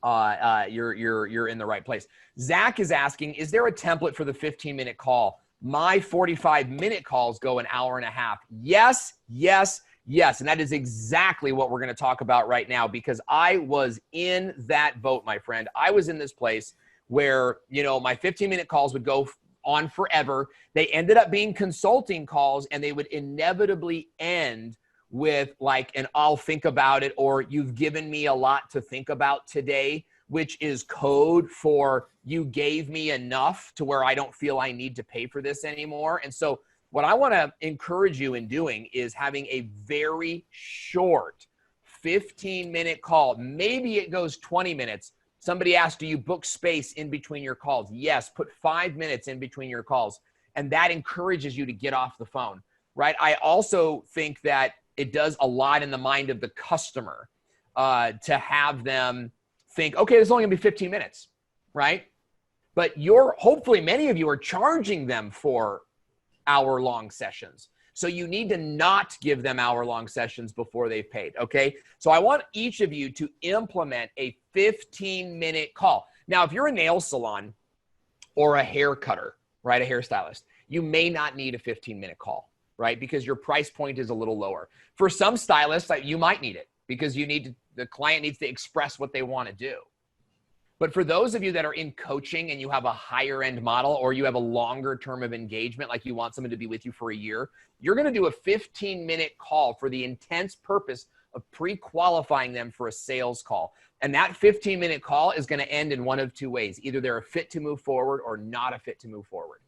B: in the right place. Zach is asking, is there a template for the 15-minute call? My 45-minute calls go an hour and a half. Yes, yes, yes. And that is exactly what we're going to talk about right now, because I was in that boat, my friend. I was in this place where, my 15-minute calls would go on forever. They ended up being consulting calls, and they would inevitably end with like an I'll think about it, or you've given me a lot to think about today, which is code for you gave me enough to where I don't feel I need to pay for this anymore. And so what I want to encourage you in doing is having a very short 15-minute call. Maybe it goes 20 minutes. Somebody asked, do you book space in between your calls? Yes, put 5 minutes in between your calls. And that encourages you to get off the phone, right? I also think that it does a lot in the mind of the customer to have them think, okay, this is only gonna be 15 minutes, right? But hopefully many of you are charging them for hour-long sessions. So you need to not give them hour-long sessions before they've paid, okay? So I want each of you to implement a 15-minute call. Now, if you're a nail salon or a hair cutter, right, a hairstylist, you may not need a 15-minute call, right? Because your price point is a little lower. For some stylists, you might need it because the client needs to express what they want to do. But for those of you that are in coaching and you have a higher end model, or you have a longer term of engagement, like you want someone to be with you for a year, you're going to do a 15-minute call for the intense purpose of pre-qualifying them for a sales call. And that 15-minute call is going to end in one of two ways. Either they're a fit to move forward or not a fit to move forward.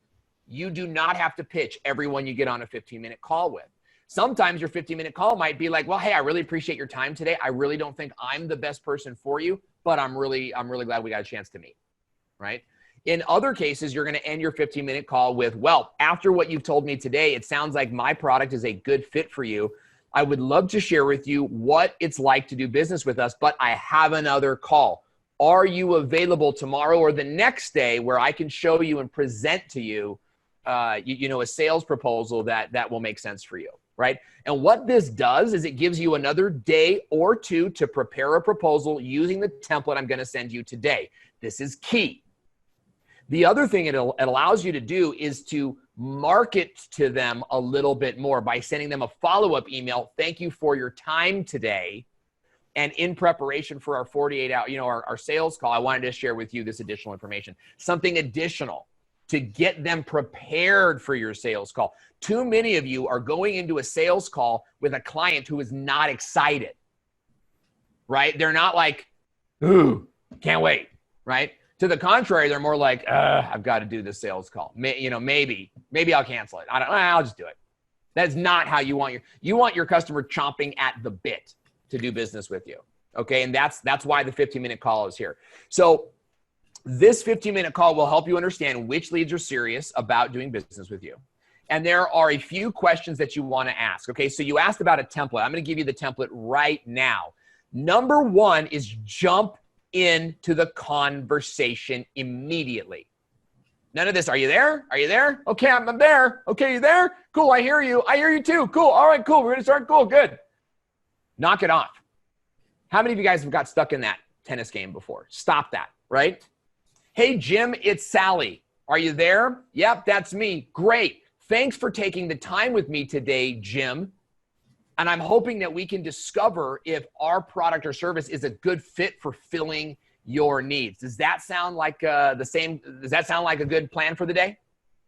B: You do not have to pitch everyone you get on a 15-minute call with. Sometimes your 15-minute call might be like, well, hey, I really appreciate your time today. I really don't think I'm the best person for you, but I'm really glad we got a chance to meet, right? In other cases, you're going to end your 15-minute call with, well, after what you've told me today, it sounds like my product is a good fit for you. I would love to share with you what it's like to do business with us, but I have another call. Are you available tomorrow or the next day where I can show you and present to you, a sales proposal that will make sense for you? Right? And what this does is it gives you another day or two to prepare a proposal using the template I'm going to send you today. This is key. The other thing it allows you to do is to market to them a little bit more by sending them a follow-up email. Thank you for your time today. And in preparation for our 48-hour, our sales call, I wanted to share with you this additional information, something additional to get them prepared for your sales call. Too many of you are going into a sales call with a client who is not excited, right? They're not like, ooh, can't wait, right? To the contrary, they're more like, I've got to do this sales call. Maybe I'll cancel it. I'll just do it. That's not how you want your customer chomping at the bit to do business with you, okay? And that's why the 15-minute call is here. So this 15-minute call will help you understand which leads are serious about doing business with you. And there are a few questions that you want to ask. Okay, so you asked about a template. I'm going to give you the template right now. Number one is jump into the conversation immediately. None of this, are you there? Are you there? Okay, I'm there. Okay, you there? Cool, I hear you. I hear you too. Cool, all right, cool. We're gonna start, cool, good. Knock it off. How many of you guys have got stuck in that tennis game before? Stop that, right? Hey, Jim, it's Sally. Are you there? Yep, that's me. Great. Thanks for taking the time with me today, Jim. And I'm hoping that we can discover if our product or service is a good fit for filling your needs. Does that sound like does that sound like a good plan for the day?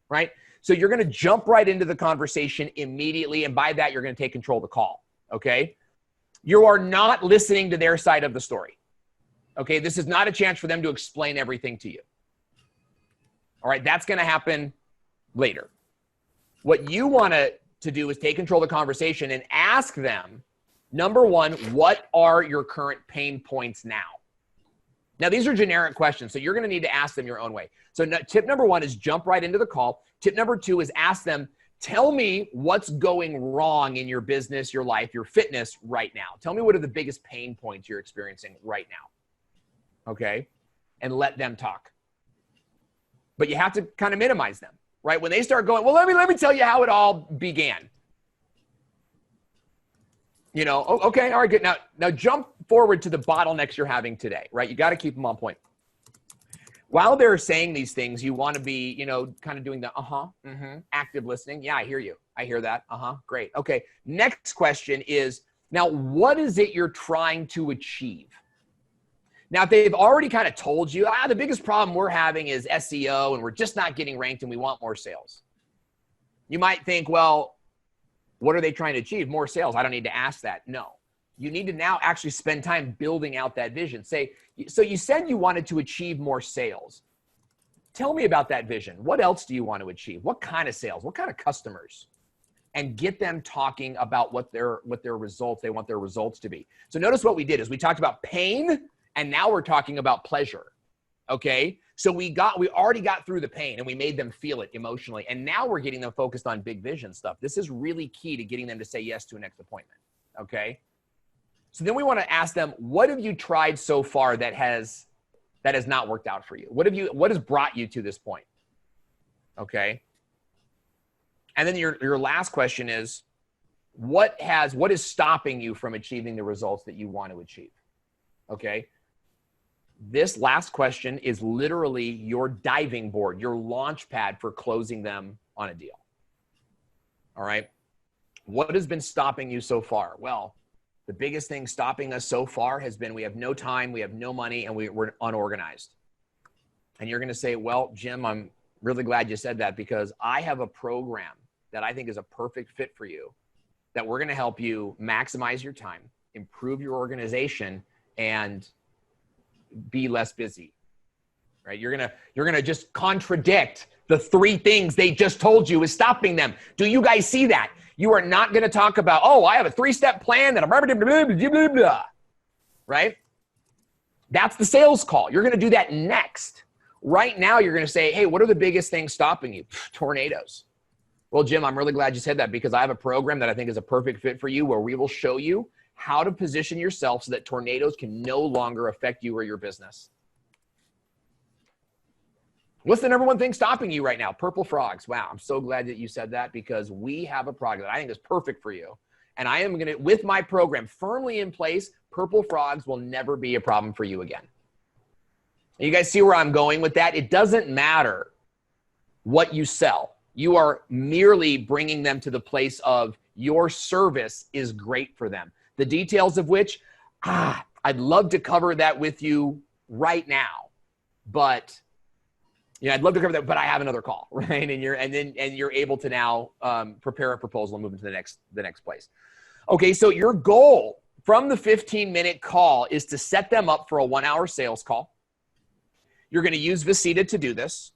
B: Right? So you're going to jump right into the conversation immediately. And by that, you're going to take control of the call. Okay? You are not listening to their side of the story. Okay? This is not a chance for them to explain everything to you. All right? That's going to happen later. What you want to do is take control of the conversation and ask them, number one, what are your current pain points now? Now, these are generic questions, so you're going to need to ask them your own way. So tip number one is jump right into the call. Tip number two is ask them, tell me what's going wrong in your business, your life, your fitness right now. Tell me what are the biggest pain points you're experiencing right now, okay? And let them talk. But you have to kind of minimize them, right? When they start going, well, let me tell you how it all began. You know, okay, all right, good. Now jump forward to the bottlenecks you're having today, right? You got to keep them on point. While they're saying these things, you want to be, you know, kind of doing the active listening. Yeah, I hear you. I hear that. Great. Okay. Next question is, now what is it you're trying to achieve? Now, if they've already kind of told you, the biggest problem we're having is SEO and we're just not getting ranked and we want more sales. You might think, well, what are they trying to achieve? More sales. I don't need to ask that. No. You need to now actually spend time building out that vision. Say, so you said you wanted to achieve more sales. Tell me about that vision. What else do you want to achieve? What kind of sales? What kind of customers? And get them talking about what their results, they want their results to be. So notice what we did is we talked about pain and now we're talking about pleasure. Okay? So we already got through the pain and we made them feel it emotionally. And now we're getting them focused on big vision stuff. This is really key to getting them to say yes to a next appointment. Okay? So then we want to ask them, what have you tried so far that has not worked out for you? What has brought you to this point? Okay? And then your last question is, what is stopping you from achieving the results that you want to achieve? Okay? This last question is literally your diving board, your launch pad for closing them on a deal. All right? What has been stopping you so far? Well, the biggest thing stopping us so far has been we have no time, we have no money, and we're unorganized. And you're going to say, well, Jim, I'm really glad you said that because I have a program that I think is a perfect fit for you, that we're going to help you maximize your time, improve your organization, and be less busy, right? You're going to just contradict the three things they just told you is stopping them. Do you guys see that? You are not going to talk about, oh, I have a 3-step plan that I'm blah, blah, blah, blah, blah, right? That's the sales call. You're going to do that next. Right now, you're going to say, hey, what are the biggest things stopping you? Tornadoes. Well, Jim, I'm really glad you said that because I have a program that I think is a perfect fit for you where we will show you how to position yourself so that tornadoes can no longer affect you or your business. What's the number one thing stopping you right now? Purple frogs. Wow, I'm so glad that you said that because we have a product that I think is perfect for you. And I am going to, with my program firmly in place, purple frogs will never be a problem for you again. You guys see where I'm going with that? It doesn't matter what you sell. You are merely bringing them to the place of your service is great for them. The details of which, I'd love to cover that with you right now, but I'd love to cover that, but I have another call, right? And you're able to now prepare a proposal and move into the next place. Okay, so your goal from the 15-minute call is to set them up for a 1-hour sales call. You're going to use Visita to do this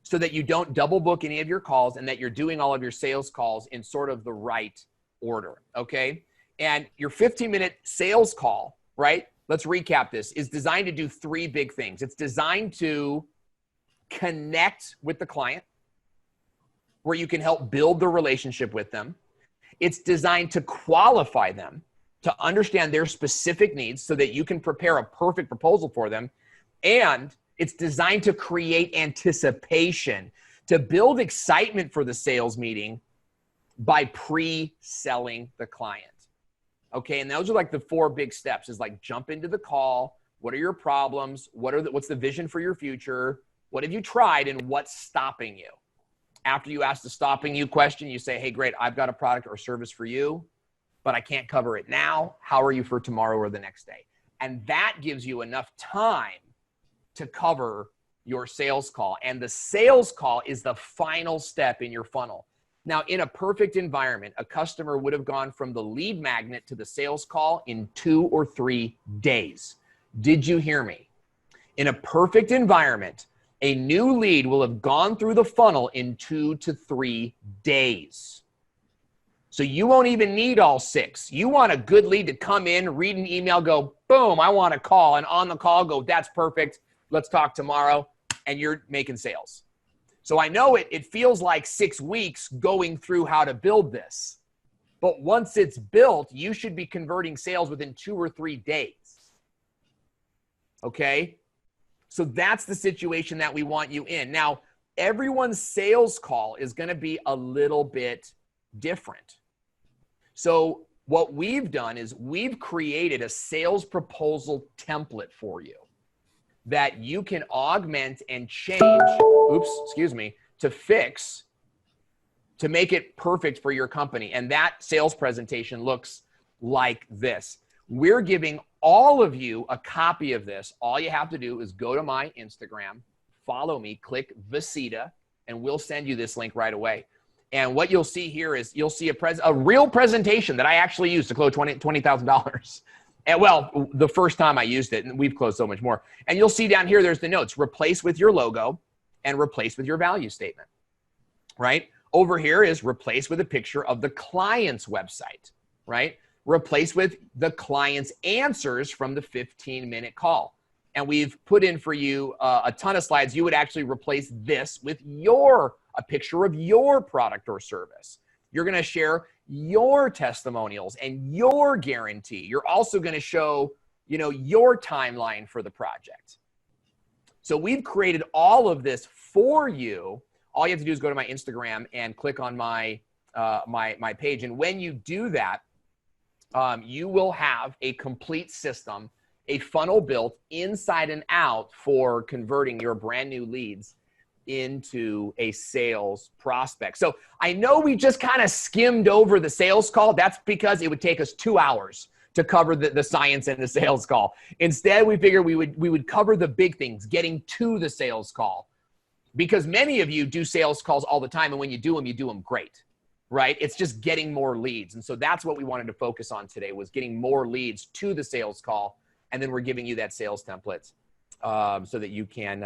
B: so that you don't double book any of your calls and that you're doing all of your sales calls in sort of the right order, okay? And your 15-minute sales call, right? Let's recap this, is designed to do 3 big things. It's designed to connect with the client where you can help build the relationship with them. It's designed to qualify them to understand their specific needs so that you can prepare a perfect proposal for them. And it's designed to create anticipation, to build excitement for the sales meeting by pre-selling the client. Okay, and those are like the 4 big steps, is like jump into the call. What are your problems? What's the vision for your future? What have you tried and what's stopping you? After you ask the stopping you question, you say, hey, great, I've got a product or service for you, but I can't cover it now. How are you for tomorrow or the next day? And that gives you enough time to cover your sales call. And the sales call is the final step in your funnel. Now, in a perfect environment, a customer would have gone from the lead magnet to the sales call in 2 or 3 days. Did you hear me? In a perfect environment, a new lead will have gone through the funnel in 2 to 3 days. So you won't even need all 6. You want a good lead to come in, read an email, go, boom, I want a call. And on the call, go, that's perfect. Let's talk tomorrow. And you're making sales. So I know it feels like 6 weeks going through how to build this. But once it's built, you should be converting sales within 2 or 3 days. Okay? So that's the situation that we want you in. Now, everyone's sales call is going to be a little bit different. So what we've done is we've created a sales proposal template for you that you can augment and change, to fix, to make it perfect for your company. And that sales presentation looks like this. We're giving all of you a copy of this. All you have to do is go to my Instagram, follow me, click Visita, and we'll send you this link right away. And what you'll see here is you'll see a real presentation that I actually used to close $20,000. And well, the first time I used it, and we've closed so much more. And you'll see down here, there's the notes. Replace with your logo and replace with your value statement, right? Over here is replace with a picture of the client's website, right? Replace with the client's answers from the 15-minute call. And we've put in for you a ton of slides. You would actually replace this with a picture of your product or service. You're going to share your testimonials and your guarantee. You're also going to show, your timeline for the project. So we've created all of this for you. All you have to do is go to my Instagram and click on my page. And when you do that, you will have a complete system, a funnel built inside and out for converting your brand new leads into a sales prospect. So I know we just kind of skimmed over the sales call. That's because it would take us 2 hours to cover the science in the sales call. Instead, we figured we would cover the big things, getting to the sales call. Because many of you do sales calls all the time, and when you do them great, right? It's just getting more leads. And so that's what we wanted to focus on today, was getting more leads to the sales call. And then we're giving you that sales template so that you can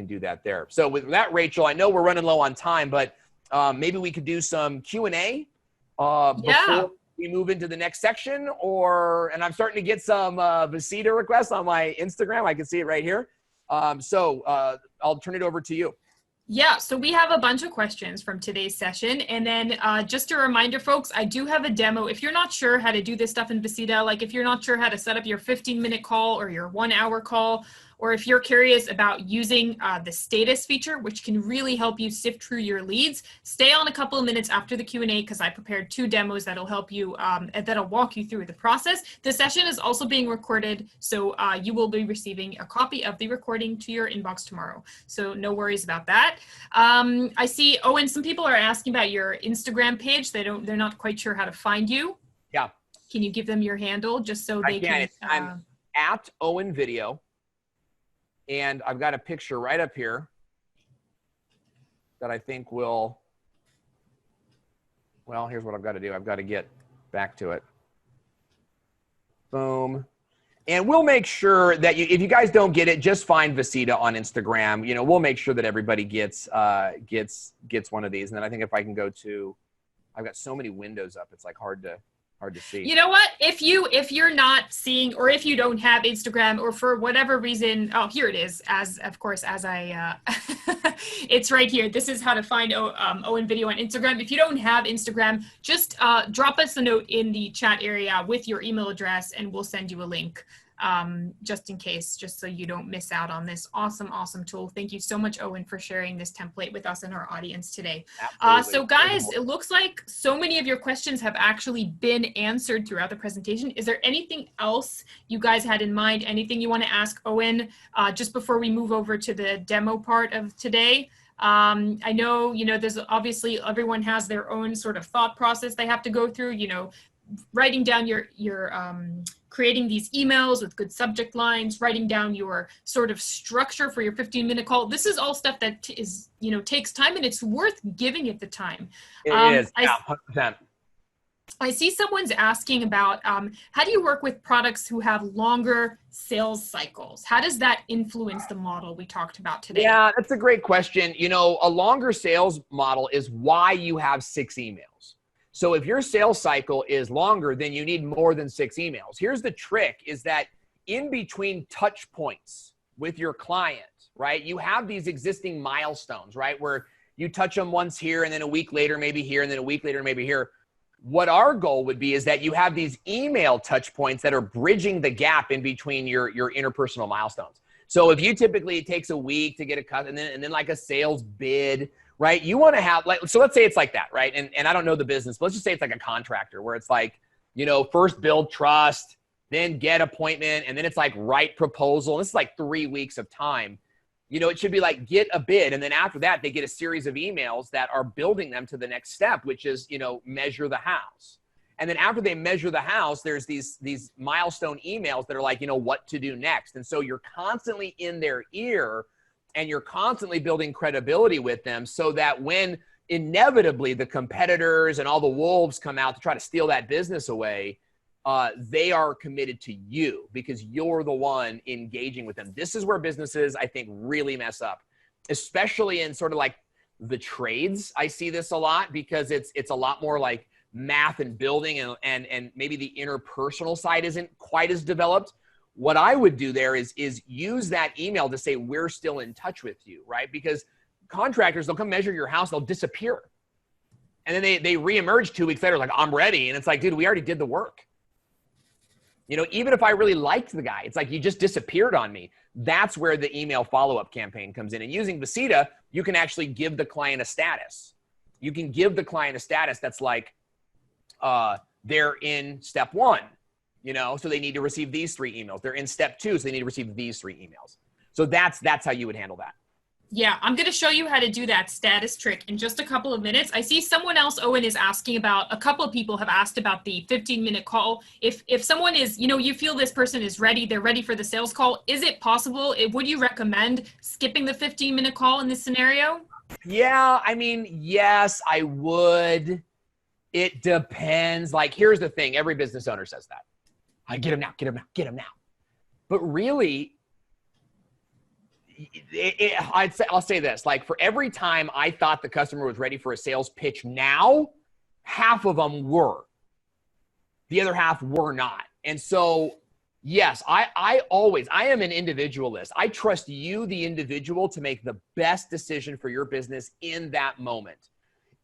B: do that there. So with that, Rachel, I know we're running low on time, but maybe we could do some Q&A before we move into the next section. And I'm starting to get some Visita requests on my Instagram. I can see it right here. So I'll turn it over to you.
A: Yeah, so we have a bunch of questions from today's session. And then just a reminder, folks, I do have a demo. If you're not sure how to do this stuff in Visita, like if you're not sure how to set up your 15-minute call or your 1-hour call, or if you're curious about using the status feature, which can really help you sift through your leads, stay on a couple of minutes after the Q&A because I prepared 2 demos that'll help you, that'll walk you through the process. The session is also being recorded, so you will be receiving a copy of the recording to your inbox tomorrow. So no worries about that. I see, Owen, some people are asking about your Instagram page. They're not quite sure how to find you.
B: Yeah.
A: Can you give them your handle just so they can?
B: I'm at Owen Video. And I've got a picture right up here that I think will, well, here's what I've got to do. I've got to get back to it. Boom. And we'll make sure that if you guys don't get it, just find Visita on Instagram. We'll make sure that everybody gets one of these. And then I think if I can go to, I've got so many windows up, it's like hard to see.
A: You know what? If you're not seeing, or if you don't have Instagram, or for whatever reason, oh, here it is. As I It's right here. This is how to find Owen Video on Instagram. If you don't have Instagram, just drop us a note in the chat area with your email address and we'll send you a link just in case, just so you don't miss out on this awesome tool. Thank you so much, Owen, for sharing this template with us and our audience today. So guys, it looks like so many of your questions have actually been answered throughout the presentation. Is there anything else you guys had in mind? Anything you want to ask Owen just before we move over to the demo part of today? I know, there's obviously everyone has their own sort of thought process they have to go through, writing down your creating these emails with good subject lines, writing down your sort of structure for your 15-minute call. This is all stuff that is, takes time and it's worth giving it the time.
B: It is, yeah, 100%.
A: I see someone's asking about how do you work with products who have longer sales cycles? How does that influence the model we talked about today?
B: Yeah, that's a great question. A longer sales model is why you have 6 emails. So if your sales cycle is longer, then you need more than 6 emails. Here's the trick is that in between touch points with your client, right, you have these existing milestones, right, where you touch them once here and then a week later, maybe here, and then a week later, maybe here. What our goal would be is that you have these email touch points that are bridging the gap in between your interpersonal milestones. So if you typically, it takes a week to get a cut and then like a sales bid, right? You want to have so let's say it's like that, right? And I don't know the business, but let's just say it's like a contractor where it's like, first build trust, then get appointment, and then it's like write proposal. And this is like 3 weeks of time. It should be like get a bid. And then after that, they get a series of emails that are building them to the next step, which is, measure the house. And then after they measure the house, there's these milestone emails that are like, what to do next. And so you're constantly in their ear and you're constantly building credibility with them so that when inevitably the competitors and all the wolves come out to try to steal that business away, they are committed to you because you're the one engaging with them. This is where businesses, I think, really mess up, especially in sort of like the trades. I see this a lot because it's a lot more like math and building and maybe the interpersonal side isn't quite as developed. What I would do there is use that email to say, we're still in touch with you, right? Because contractors, they'll come measure your house, they'll disappear. And then they reemerge 2 weeks later, like, I'm ready. And it's like, dude, we already did the work. Even if I really liked the guy, it's like, you just disappeared on me. That's where the email follow-up campaign comes in. And using Visita, you can actually give the client a status. You can give the client a status that's like, they're in step 1. So they need to receive these 3 emails. They're in step 2, so they need to receive these 3 emails. So that's how you would handle that.
A: Yeah, I'm going to show you how to do that status trick in just a couple of minutes. I see someone else, Owen, is asking about, a couple of people have asked about the 15-minute call. If someone is, you feel this person is ready, they're ready for the sales call, is it possible, would you recommend skipping the 15-minute call in this scenario? Yeah,
B: Yes, I would. It depends. Like, here's the thing. Every business owner says that. I get him now, get him now, get him now. But really, I'll say this, like for every time I thought the customer was ready for a sales pitch now, half of them were. The other half were not. And so, yes, I am an individualist. I trust you, the individual, to make the best decision for your business in that moment.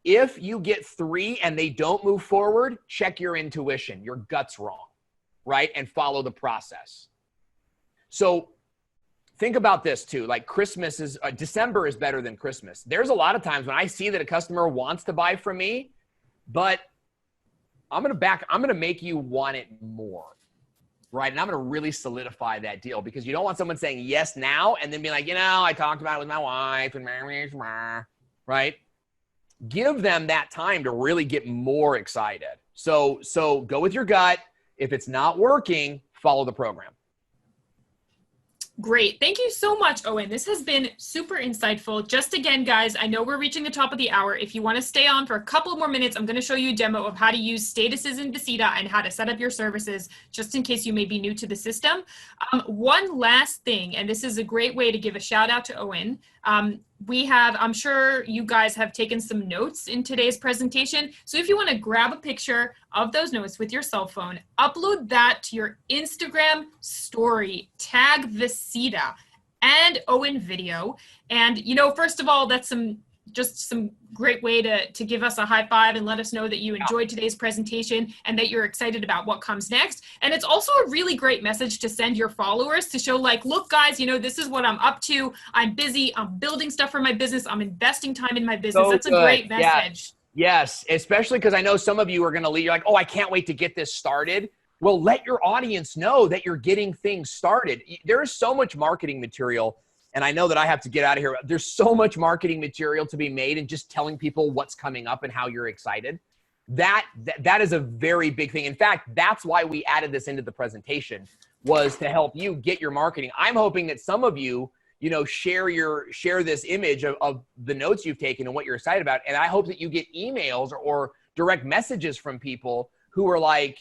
B: If you get 3 and they don't move forward, check your intuition. Your gut's wrong, right? And follow the process. So think about this too. Like December is better than Christmas. There's a lot of times when I see that a customer wants to buy from me, but I'm going to make you want it more, right? And I'm going to really solidify that deal because you don't want someone saying yes now and then be like, I talked about it with my wife and right? Give them that time to really get more excited. So go with your gut. If it's not working, follow the program.
A: Great. Thank you so much, Owen. This has been super insightful. Just again, guys, I know we're reaching the top of the hour. If you want to stay on for a couple more minutes, I'm going to show you a demo of how to use statuses in Visita and how to set up your services, just in case you may be new to the system. One last thing, and this is a great way to give a shout out to Owen. I'm sure you guys have taken some notes in today's presentation. So if you want to grab a picture of those notes with your cell phone, upload that to your Instagram story, tag Visita. and Owen Video. And, first of all, that's just some great way to give us a high five and let us know that you enjoyed today's presentation and that you're excited about what comes next. And it's also a really great message to send your followers to show like, look guys, this is what I'm up to. I'm busy. I'm building stuff for my business. I'm investing time in my business. That's a great message.
B: Yes, especially because I know some of you are going to leave. You're like, oh, I can't wait to get this started. Well, let your audience know that you're getting things started. There is so much marketing material. And I know that I have to get out of here. There's so much marketing material to be made and just telling people what's coming up and how you're excited. That is a very big thing. In fact, that's why we added this into the presentation, was to help you get your marketing. I'm hoping that some of you, share this image of the notes you've taken and what you're excited about. And I hope that you get emails or direct messages from people who are like,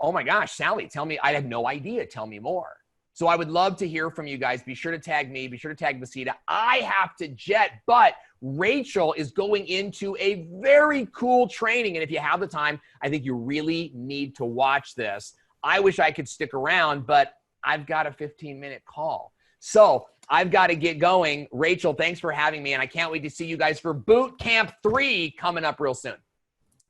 B: oh my gosh, Sally, tell me, I had no idea. Tell me more. So I would love to hear from you guys. Be sure to tag me. Be sure to tag Vasita. I have to jet, but Rachel is going into a very cool training. And if you have the time, I think you really need to watch this. I wish I could stick around, but I've got a 15-minute call. So I've got to get going. Rachel, thanks for having me. And I can't wait to see you guys for Bootcamp 3 coming up real soon.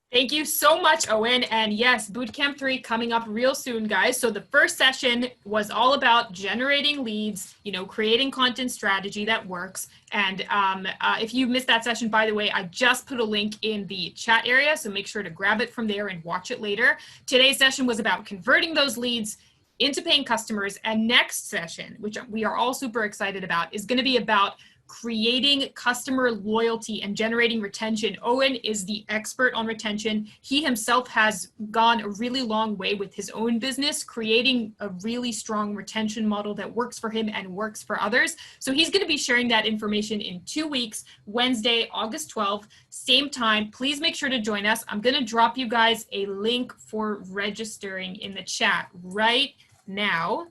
A: Thank you so much, Owen. And yes, Bootcamp 3 coming up real soon, guys. So the first session was all about generating leads, creating content strategy that works. And if you missed that session, by the way, I just put a link in the chat area. So make sure to grab it from there and watch it later. Today's session was about converting those leads into paying customers. And next session, which we are all super excited about, is going to be about creating customer loyalty and generating retention. Owen is the expert on retention. He himself has gone a really long way with his own business, creating a really strong retention model that works for him and works for others. So he's going to be sharing that information in 2 weeks, Wednesday, August 12th, same time. Please make sure to join us. I'm going to drop you guys a link for registering in the chat right now.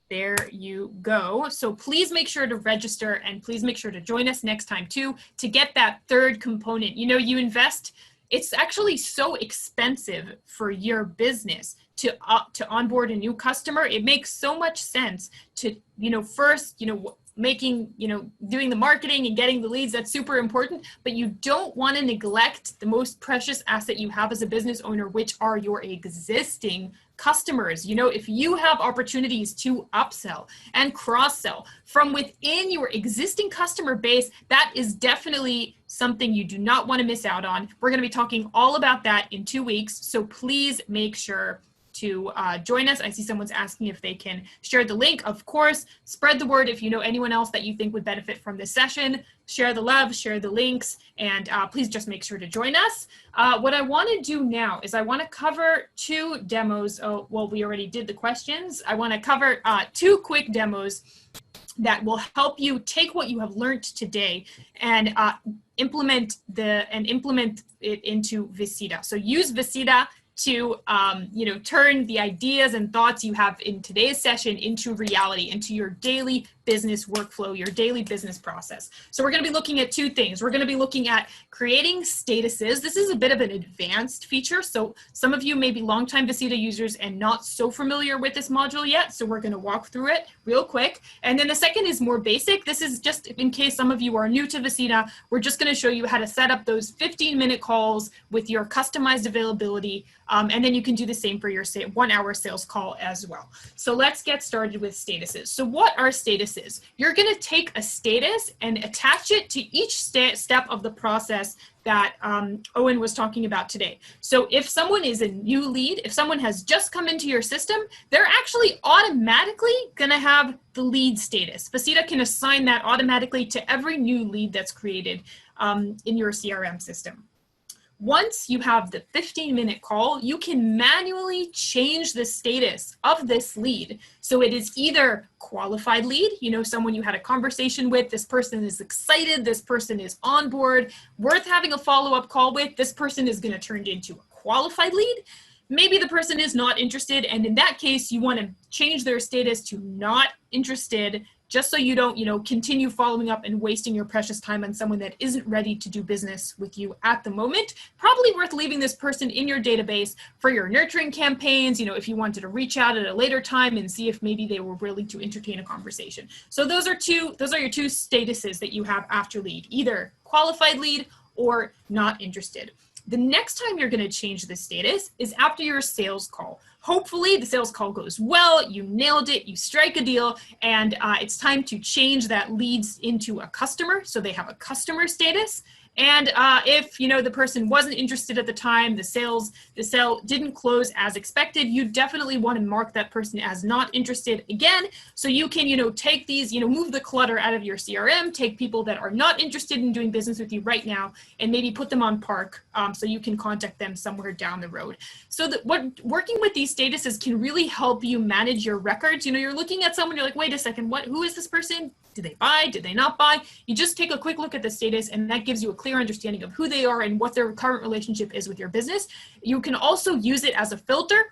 A: There you go. So please make sure to register and please make sure to join us next time too, to get that third component. You invest, it's actually so expensive for your business to onboard a new customer. It makes so much sense to, first, doing the marketing and getting the leads. That's super important, but you don't want to neglect the most precious asset you have as a business owner, which are your existing customers. If you have opportunities to upsell and cross-sell from within your existing customer base, that is definitely something you do not want to miss out on. We're going to be talking all about that in 2 weeks. So please make sure to join us. I see someone's asking if they can share the link. Of course, spread the word. If you know anyone else that you think would benefit from this session, share the love, share the links, and please just make sure to join us. What I want to do now is I want to cover 2 demos. Oh, well, we already did the questions. I want to cover 2 quick demos that will help you take what you have learned today and implement it into Visita. So use Visita to turn the ideas and thoughts you have in today's session into reality, into your daily business workflow, your daily business process. So we're going to be looking at 2 things. We're going to be looking at creating statuses. This is a bit of an advanced feature. So some of you may be longtime Visita users and not so familiar with this module yet. So we're going to walk through it real quick. And then the second is more basic. This is just in case some of you are new to Visita. We're just going to show you how to set up those 15-minute calls with your customized availability. And then you can do the same for your 1-hour sales call as well. So let's get started with statuses. So what are statuses? You're going to take a status and attach it to each step of the process that Owen was talking about today. So if someone is a new lead, if someone has just come into your system, they're actually automatically going to have the lead status. Visita can assign that automatically to every new lead that's created in your CRM system. Once you have the 15-minute call, you can manually change the status of this lead. So it is either qualified lead, someone you had a conversation with, this person is excited, this person is on board, worth having a follow-up call with, this person is going to turn into a qualified lead. Maybe the person is not interested, and in that case, you want to change their status to not interested, just so you don't, continue following up and wasting your precious time on someone that isn't ready to do business with you at the moment. Probably worth leaving this person in your database for your nurturing campaigns, if you wanted to reach out at a later time and see if maybe they were willing to entertain a conversation. So those are your two statuses that you have after lead, either qualified lead or not interested. The next time you're going to change the status is after your sales call. Hopefully the sales call goes well, you nailed it, you strike a deal, and it's time to change that leads into a customer, so they have a customer status. And if the person wasn't interested at the time, the sale didn't close as expected, you definitely want to mark that person as not interested again, so you can take these, move the clutter out of your CRM, take people that are not interested in doing business with you right now, and maybe put them on park, so you can contact them somewhere down the road. So working with these statuses can really help you manage your records. You're looking at someone, you're like, wait a second, who is this person? Did they buy? Did they not buy? You just take a quick look at the status, and that gives you a clear understanding of who they are and what their current relationship is with your business. You can also use it as a filter.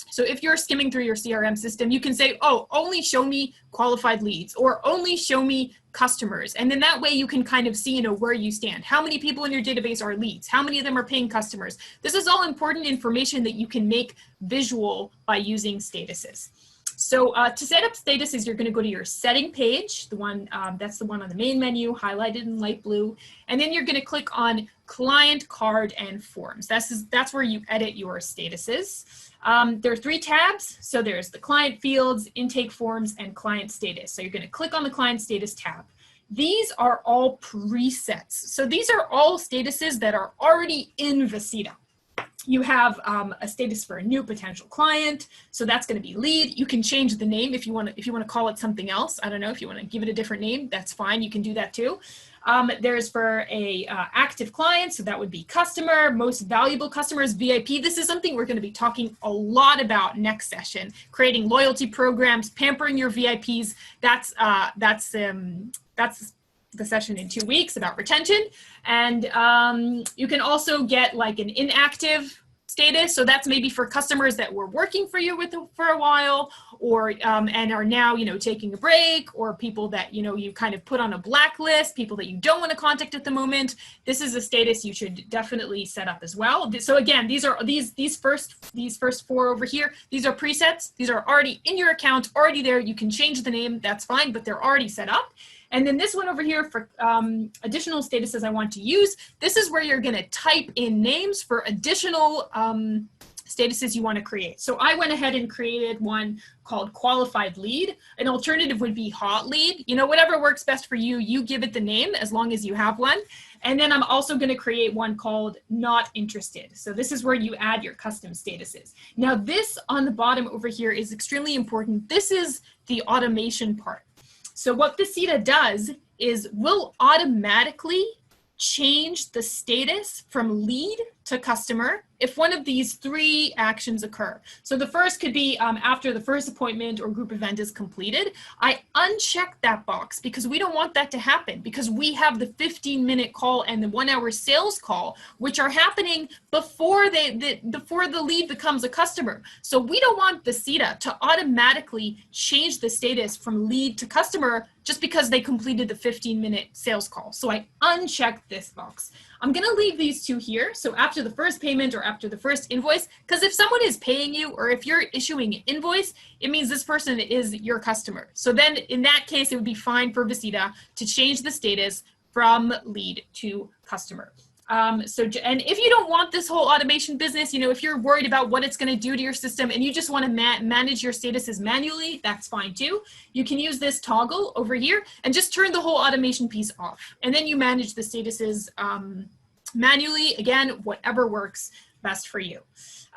A: So if you're skimming through your CRM system, you can say, oh, only show me qualified leads, or only show me customers. And then that way you can kind of see, where you stand. How many people in your database are leads? How many of them are paying customers? This is all important information that you can make visual by using statuses. So to set up statuses, you're going to go to your setting page, that's the one on the main menu, highlighted in light blue, and then you're going to click on Client Card and Forms. That's where you edit your statuses. There are 3 tabs. So there's the client fields, intake forms, and client status. So you're going to click on the client status tab. These are all presets. So these are all statuses that are already in Visita. You have a status for a new potential client, so that's going to be lead. You can change the name if you want to call it something else. I don't know if you want to give it a different name. That's fine. You can do that too. There's for a active client, so that would be customer, most valuable customers, VIP. This is something we're going to be talking a lot about next session. Creating loyalty programs, pampering your VIPs. That's the session in 2 weeks about retention. And you can also get like an inactive status. So that's maybe for customers that were working for you for a while, or and are now, taking a break, or people that, you kind of put on a blacklist, people that you don't want to contact at the moment. This is a status you should definitely set up as well. So again, these first 4 over here, these are presets. These are already in your account, already there. You can change the name, that's fine, but they're already set up. And then this one over here for additional statuses I want to use, this is where you're going to type in names for additional statuses you want to create. So I went ahead and created one called qualified lead. An alternative would be hot lead. Whatever works best for you, you give it the name as long as you have one. And then I'm also going to create one called not interested. So this is where you add your custom statuses. Now this on the bottom over here is extremely important. This is the automation part. So what Visita does is we'll automatically change the status from lead to customer if one of these 3 actions occur. So the first could be after the first appointment or group event is completed. I uncheck that box because we don't want that to happen, because we have the 15-minute call and the 1-hour sales call, which are happening before the lead becomes a customer. So we don't want Visita to automatically change the status from lead to customer just because they completed the 15-minute sales call. So I uncheck this box. I'm going to leave these 2 here. So after the first payment or after the first invoice, because if someone is paying you or if you're issuing an invoice, it means this person is your customer. So then in that case, it would be fine for Visita to change the status from lead to customer. And if you don't want this whole automation business, if you're worried about what it's going to do to your system and you just want to manage your statuses manually, that's fine too. You can use this toggle over here and just turn the whole automation piece off. And then you manage the statuses manually, again, whatever works best for you.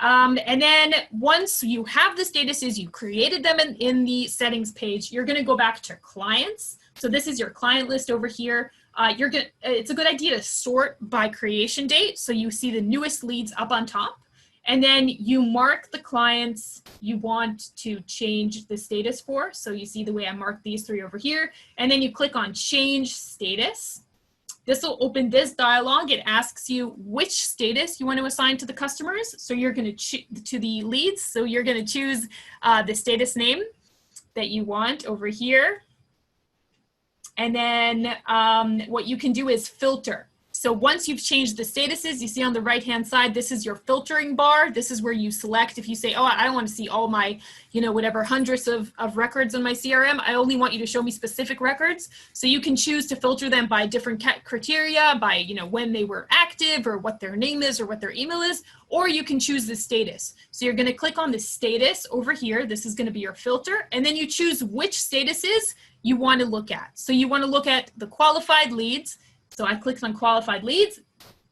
A: And then once you have the statuses, you created them in the settings page, you're going to go back to clients. So this is your client list over here. It's a good idea to sort by creation date. So you see the newest leads up on top, and then you mark the clients you want to change the status for. So you see the way I marked these 3 over here, and then you click on change status. This will open this dialog. It asks you which status you want to assign to the customers. So you're going to the leads. So you're going to choose the status name that you want over here. And then what you can do is filter. So once you've changed the statuses, you see on the right-hand side, this is your filtering bar. This is where you select if you say, oh, I don't want to see all my, whatever hundreds of records in my CRM. I only want you to show me specific records. So you can choose to filter them by different criteria, by, when they were active or what their name is or what their email is, or you can choose the status. So you're going to click on the status over here. This is going to be your filter. And then you choose which statuses you want to look at. So you want to look at the qualified leads. So I clicked on qualified leads,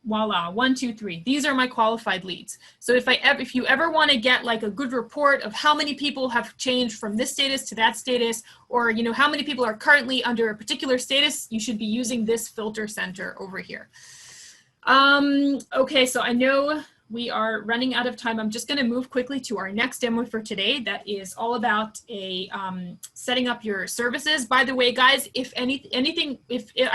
A: voila, 1, 2, 3. These are my qualified leads. So if you ever want to get like a good report of how many people have changed from this status to that status, or how many people are currently under a particular status, you should be using this filter center over here. Okay, so I know we are running out of time. I'm just going to move quickly to our next demo for today. That is all about setting up your services. By the way, guys, if I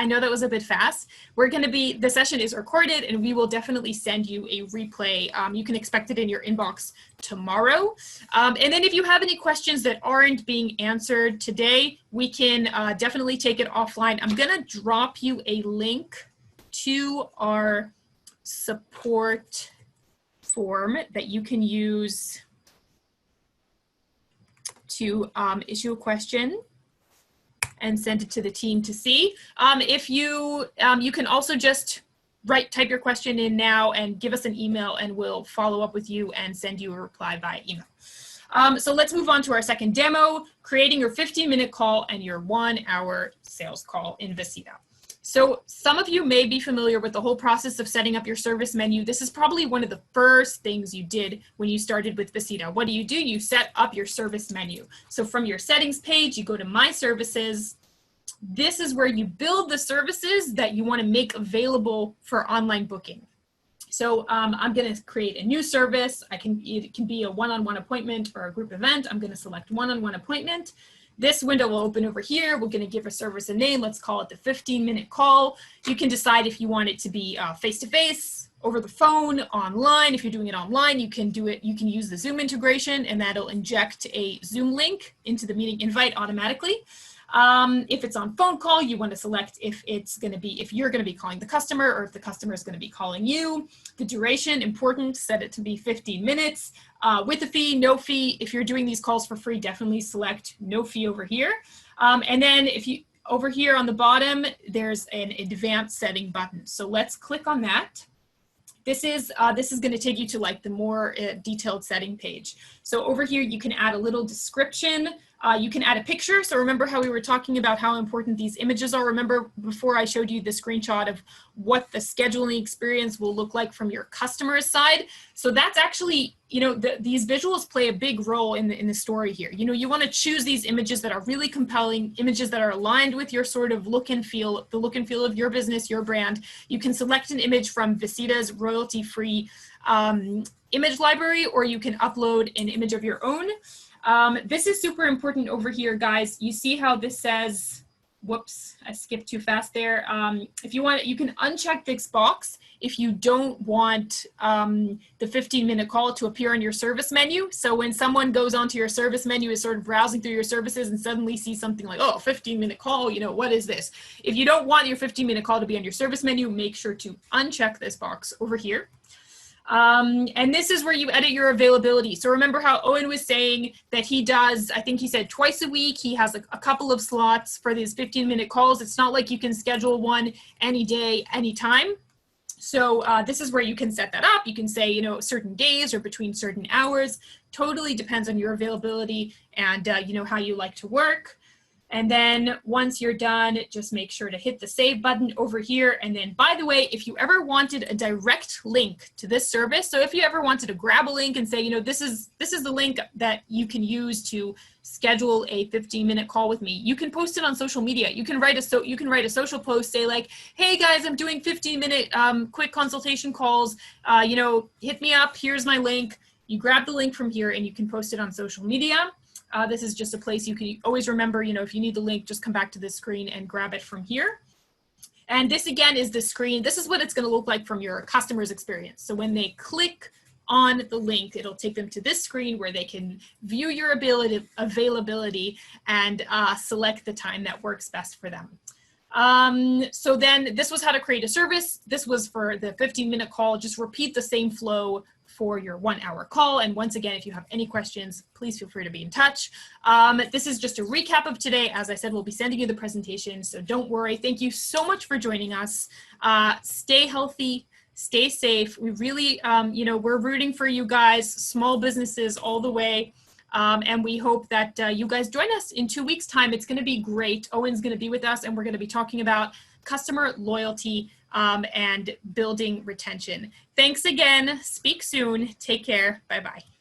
A: know that was a bit fast, the session is recorded and we will definitely send you a replay. You can expect it in your inbox tomorrow. And then if you have any questions that aren't being answered today, we can definitely take it offline. I'm going to drop you a link to our support form that you can use to issue a question and send it to the team to see. If you can also just type your question in now and give us an email and we'll follow up with you and send you a reply via email. So let's move on to our second demo, creating your 15-minute call and your 1-hour sales call in Visita. So some of you may be familiar with the whole process of setting up your service menu. This is probably one of the first things you did when you started with Visita. What do? You set up your service menu. So from your settings page, you go to My Services. This is where you build the services that you want to make available for online booking. So I'm going to create a new service. It can be a one-on-one appointment or a group event. I'm going to select one-on-one appointment. This window will open over here. We're going to give a service a name. Let's call it the 15-minute call. You can decide if you want it to be face-to-face, over the phone, online. If you're doing it online, you can do it. You can use the Zoom integration, and that'll inject a Zoom link into the meeting invite automatically. If it's on phone call, you want to select if you're going to be calling the customer or if the customer is going to be calling you. The duration, important, set it to be 15 minutes. With a fee, no fee. If you're doing these calls for free, definitely select no fee over here. And then over here on the bottom, there's an advanced setting button. So let's click on that. This is going to take you to like the more detailed setting page. So over here, you can add a little description. You can add a picture. So remember how we were talking about how important these images are? Remember before I showed you the screenshot of what the scheduling experience will look like from your customer's side. So that's actually, these visuals play a big role in the story here. You want to choose these images that are really compelling, images that are aligned with your sort of look and feel, the look and feel of your business, your brand. You can select an image from Visita's royalty-free image library, or you can upload an image of your own. This is super important over here, guys. You see how this says, whoops, I skipped too fast there. If you want, you can uncheck this box if you don't want the 15-minute call to appear on your service menu. So when someone goes onto your service menu, is sort of browsing through your services and suddenly sees something like, oh, 15-minute call, what is this? If you don't want your 15-minute call to be on your service menu, make sure to uncheck this box over here. And this is where you edit your availability. So remember how Owen was saying that he does, I think he said twice a week, he has a couple of slots for these 15-minute calls. It's not like you can schedule one any day, anytime. So this is where you can set that up. You can say, certain days or between certain hours. Totally depends on your availability and, how you like to work. And then once you're done, just make sure to hit the save button over here. And then, by the way, if you ever wanted a direct link to this service, so if you ever wanted to grab a link and say, this is the link that you can use to schedule a 15-minute call with me, you can post it on social media. You can write a social post, say like, hey guys, I'm doing 15-minute quick consultation calls. Hit me up. Here's my link. You grab the link from here and you can post it on social media. This is just a place you can always remember, if you need the link, just come back to this screen and grab it from here. And this again is the screen. This is what it's going to look like from your customer's experience. So when they click on the link, it'll take them to this screen where they can view your availability and select the time that works best for them. So then this was how to create a service. This was for the 15-minute call. Just repeat the same flow for your 1-hour call. And once again, if you have any questions, please feel free to be in touch. This is just a recap of today. As I said, we'll be sending you the presentation, so don't worry. Thank you so much for joining us. Stay healthy, stay safe. We really, we're rooting for you guys, small businesses all the way. And we hope that you guys join us in 2 weeks' time. It's going to be great. Owen's going to be with us, and we're going to be talking about customer loyalty and building retention. Thanks again. Speak soon. Take care. Bye-bye.